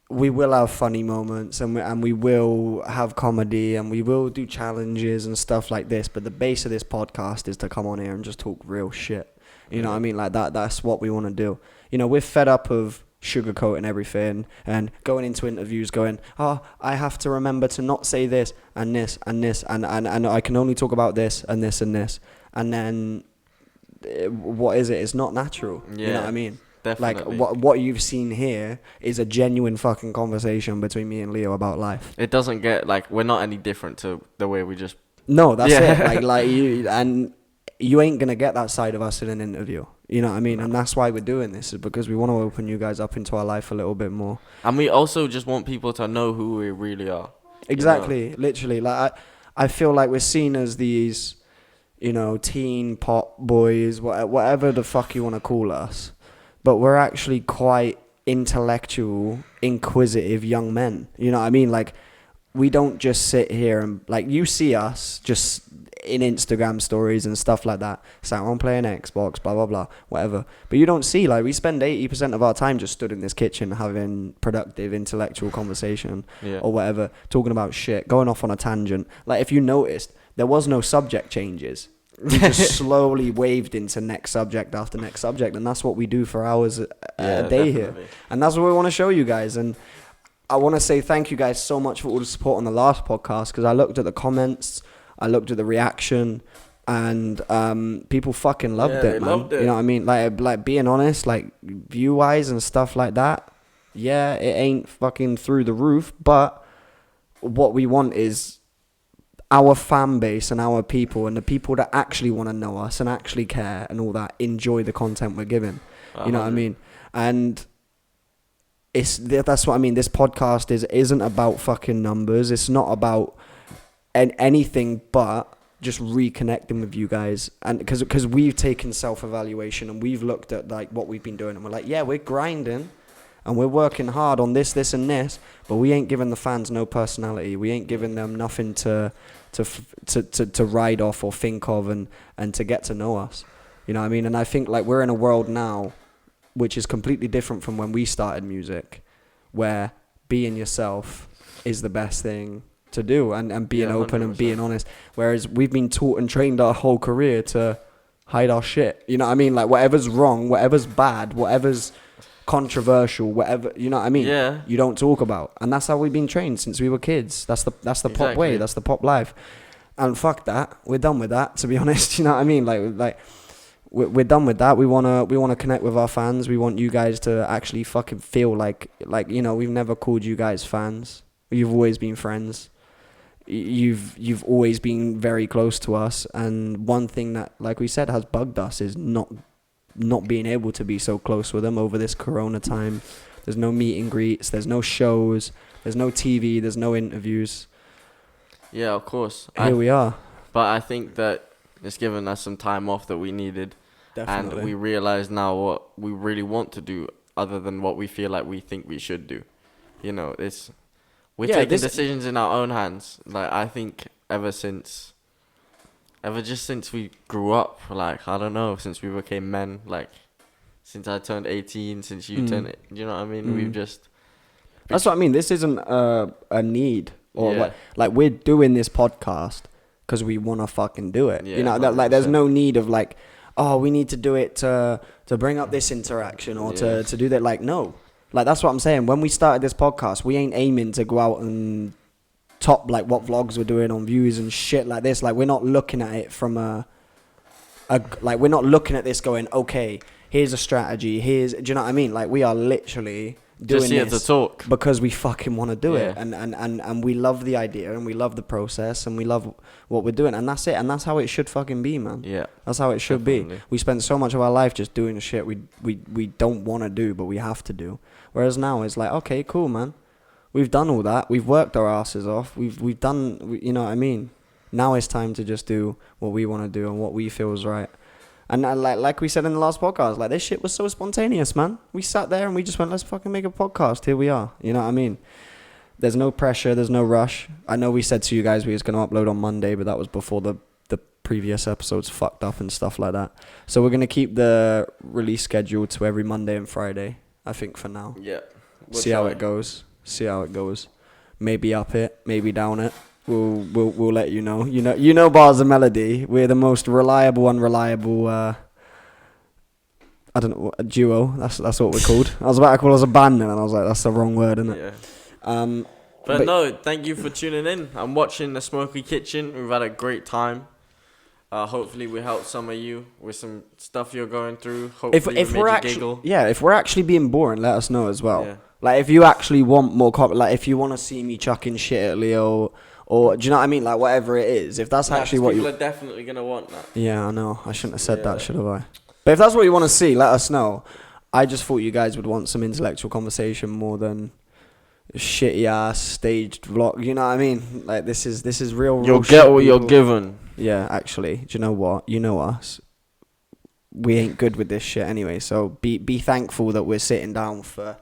S2: We will have funny moments, and we will have comedy, and we will do challenges and stuff like this. But the base of this podcast is to come on here and just talk real shit. You know what I mean? Like, that's what we want to do. You know, we're fed up of sugarcoating everything and going into interviews going, oh, I have to remember to not say this and this and this, and I can only talk about this and this and this. And then, what is it? It's not natural. Yeah, you know what I mean?
S1: Definitely.
S2: Like, what you've seen here is a genuine fucking conversation between me and Leo about life.
S1: It doesn't get, like, we're not any different to the way we just
S2: No, that's it. Like you ain't gonna get that side of us in an interview. You know what I mean? And that's why we're doing this, is because we want to open you guys up into our life a little bit more.
S1: And we also just want people to know who we really are.
S2: Exactly, literally. Like I feel like we're seen as these, teen pop boys, whatever the fuck you want to call us, but we're actually quite intellectual, inquisitive young men. You know what I mean? Like, we don't just sit here and, like, you see us just in Instagram stories and stuff like that, sat on playing Xbox, blah blah blah, whatever. But you don't see, like, we spend 80% of our time just stood in this kitchen having productive intellectual conversation, or whatever, talking about shit, going off on a tangent. Like, if you noticed, there was no subject changes. We just slowly waved into next subject after next subject, and that's what we do for hours a day
S1: definitely.
S2: here. And that's what we want to show you guys. And I want to say thank you guys so much for all the support on the last podcast, because I looked at the comments, I looked at the reaction, and people fucking loved it, man. Loved it. You know what I mean? Like being honest, like view wise and stuff like that. Yeah, it ain't fucking through the roof, but what we want is our fan base and our people, and the people that actually want to know us and actually care and all that, enjoy the content we're giving. You know what I mean? And that's what I mean. This podcast isn't about fucking numbers. It's not about anything but just reconnecting with you guys, and because we've taken self-evaluation and we've looked at like what we've been doing, and we're like, yeah, we're grinding and we're working hard on this and this, but we ain't giving the fans no personality. We ain't giving them nothing to ride off or think of and to get to know us. You know what I mean? And I think like we're in a world now which is completely different from when we started music, where being yourself is the best thing to do, and being open 100%. And being honest. Whereas we've been taught and trained our whole career to hide our shit. You know what I mean? Like whatever's wrong, whatever's bad, whatever's controversial, whatever, you know what I mean?
S1: Yeah.
S2: You don't talk about. And that's how we've been trained since we were kids. That's the exactly. Pop way. That's the pop life. And fuck that. We're done with that, to be honest. You know what I mean? Like we're done with that. We wanna connect with our fans. We want you guys to actually fucking feel like we've never called you guys fans. You've always been friends. You've always been very close to us. And one thing that, like we said, has bugged us is not being able to be so close with them over this corona time. There's no meet and greets. There's no shows. There's no TV. There's no interviews.
S1: Yeah, of course.
S2: Here we are.
S1: But I think that it's given us some time off that we needed. Definitely. And we realize now what we really want to do other than what we feel like we think we should do. You know, we're taking decisions in our own hands. Like, I think ever since we grew up, like, I don't know, since we became men, like, since I turned 18, since you turned, you know what I mean? We've just...
S2: That's what I mean. This isn't a need. Or like we're doing this podcast because we want to fucking do it. Yeah, you know, that there's no need of like, oh, we need to do it to bring up this interaction or to do that. Like, no. Like, that's what I'm saying. When we started this podcast, we ain't aiming to go out and top like what vlogs we're doing on views and shit like this. Like, we're not looking at it from we're not looking at this going, okay, here's a strategy. Do you know what I mean? Like, we are literally doing
S1: just here
S2: this
S1: to talk
S2: because we fucking want to do it, and we love the idea and we love the process and we love what we're doing, and that's it, and that's how it should fucking be, man.
S1: Yeah,
S2: that's how it should be. We spend so much of our life just doing shit we don't want to do but we have to do, whereas now it's like, okay, cool, man, we've done all that, we've worked our asses off, we've done, you know what I mean? Now it's time to just do what we want to do and what we feel is right. And like we said in the last podcast, like, this shit was so spontaneous, man. We sat there and we just went, let's fucking make a podcast. Here we are. You know what I mean? There's no pressure. There's no rush. I know we said to you guys we was going to upload on Monday, but that was before the previous episodes fucked up and stuff like that. So we're going to keep the release schedule to every Monday and Friday, I think, for now.
S1: Yeah.
S2: See how it goes. Maybe up it, maybe down it. We'll let you know. You know Bars and Melody. We're the most reliable, unreliable I don't know, a duo. That's what we're called. I was about to call us a band, and I was like, that's the wrong word, isn't it?
S1: Yeah. But no, thank you for tuning in. I'm watching the Smokey Kitchen. We've had a great time. Hopefully we helped some of you with some stuff you're going through. Hopefully if we made you giggle.
S2: Yeah, if we're actually being boring, let us know as well. Yeah. Like, if you actually want more like, if you want to see me chucking shit at Leo, or do you know what I mean? Like, whatever it is, if that's actually what
S1: people are definitely gonna want that.
S2: Yeah, I know. I shouldn't have said that, should have I? But if that's what you want to see, let us know. I just thought you guys would want some intellectual conversation more than shitty ass staged vlog. You know what I mean? Like, this is real.
S1: You'll get what you're given.
S2: Yeah, actually, do you know what? You know us. We ain't good with this shit anyway. So be thankful that we're sitting down for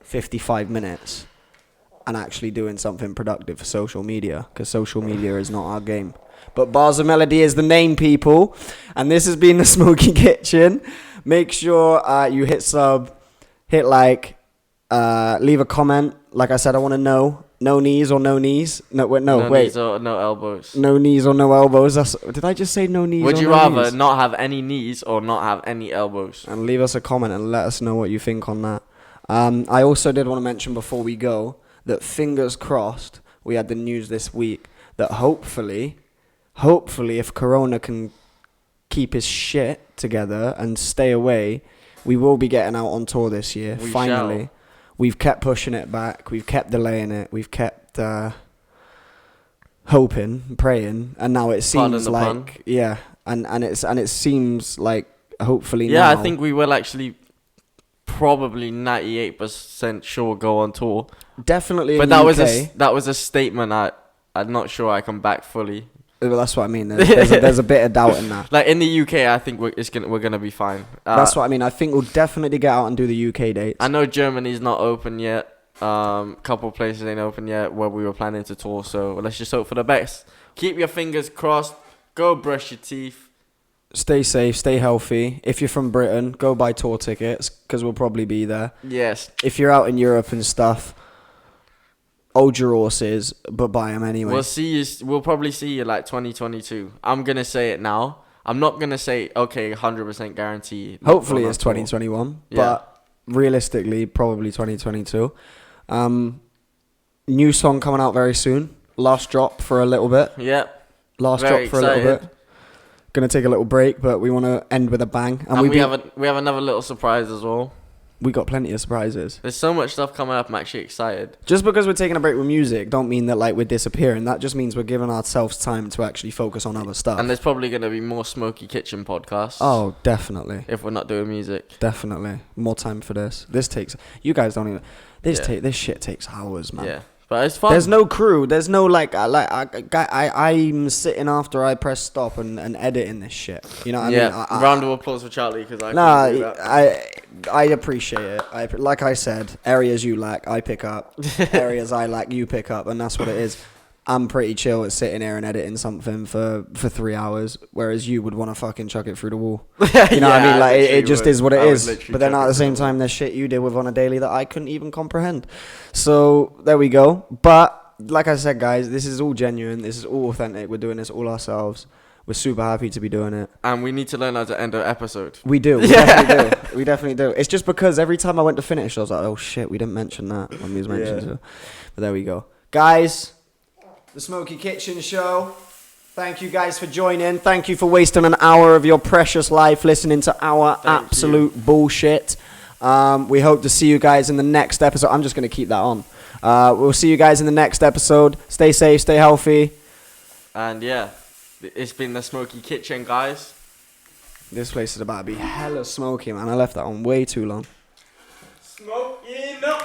S2: 55 minutes and actually doing something productive for social media, because social media is not our game. But Bars of Melody is the name, people. And this has been the Smoky Kitchen. Make sure you hit sub, hit like, leave a comment. Like I said, I want to know. No knees or no knees? No, wait.
S1: Knees or no elbows.
S2: No knees or no elbows. Did I just say no knees?
S1: Would you rather not have any knees or not have any elbows?
S2: And leave us a comment and let us know what you think on that. I also did want to mention before we go that fingers crossed, we had the news this week that hopefully if Corona can keep his shit together and stay away, we will be getting out on tour this year. Finally. We've kept pushing it back. We've kept delaying it. We've kept hoping, praying, and now it seems like and it seems like hopefully now.
S1: I think we will actually probably 98% sure go on tour.
S2: Definitely.
S1: But that was a statement I'm not sure I can back fully.
S2: Well, that's what I mean. There's a bit of doubt in that.
S1: Like in the UK, I think we're gonna be fine.
S2: That's what I mean. I think we'll definitely get out and do the UK dates.
S1: I know Germany's not open yet. Couple places ain't open yet where we were planning to tour. So let's just hope for the best. Keep your fingers crossed. Go brush your teeth.
S2: Stay safe. Stay healthy. If you're from Britain, go buy tour tickets because we'll probably be there.
S1: Yes.
S2: If you're out in Europe and stuff, hold your horses, but buy them anyway.
S1: We'll probably see you like 2022. I'm gonna say it now. I'm not gonna say 100% guarantee.
S2: Hopefully it's 2021, but realistically probably 2022. New song coming out very soon. Last drop for a little bit.
S1: Yep.
S2: Last drop for a little bit. Gonna take a little break, but we want to end with a bang.
S1: And we have another little surprise as well.
S2: We got plenty of surprises.
S1: There's so much stuff coming up. I'm actually excited.
S2: Just because we're taking a break with music don't mean that like we're disappearing. That just means we're giving ourselves time to actually focus on other stuff.
S1: And there's probably going to be more Smoky Kitchen podcasts.
S2: Oh, definitely.
S1: If we're not doing music.
S2: Definitely. More time for this. This takes... You guys don't even... This shit takes hours, man.
S1: Yeah. But it's fun.
S2: There's no crew. There's no I'm sitting after I press stop and editing this shit. You know what I mean?
S1: Round of applause for Charlie because I do that.
S2: I appreciate it. Like I said, areas you lack, I pick up. Areas I lack, you pick up, and that's what it is. I'm pretty chill at sitting here and editing something for 3 hours, whereas you would want to fucking chuck it through the wall. You know what I mean? Like it just is what it is. But then at the same time, there's shit you deal with on a daily that I couldn't even comprehend. So there we go. But like I said, guys, this is all genuine. This is all authentic. We're doing this all ourselves. We're super happy to be doing it.
S1: And we need to learn how to end an episode.
S2: We do. We definitely do. We definitely do. It's just because every time I went to finish, I was like, oh shit, we didn't mention that when we was mentioning it. But there we go. Guys, the Smoky Kitchen Show. Thank you guys for joining. Thank you for wasting an hour of your precious life listening to our absolute bullshit. We hope to see you guys in the next episode. I'm just going to keep that on. We'll see you guys in the next episode. Stay safe, stay healthy.
S1: And it's been the Smoky Kitchen, guys.
S2: This place is about to be hella smoky, man. I left that on way too long.
S1: Smoking up.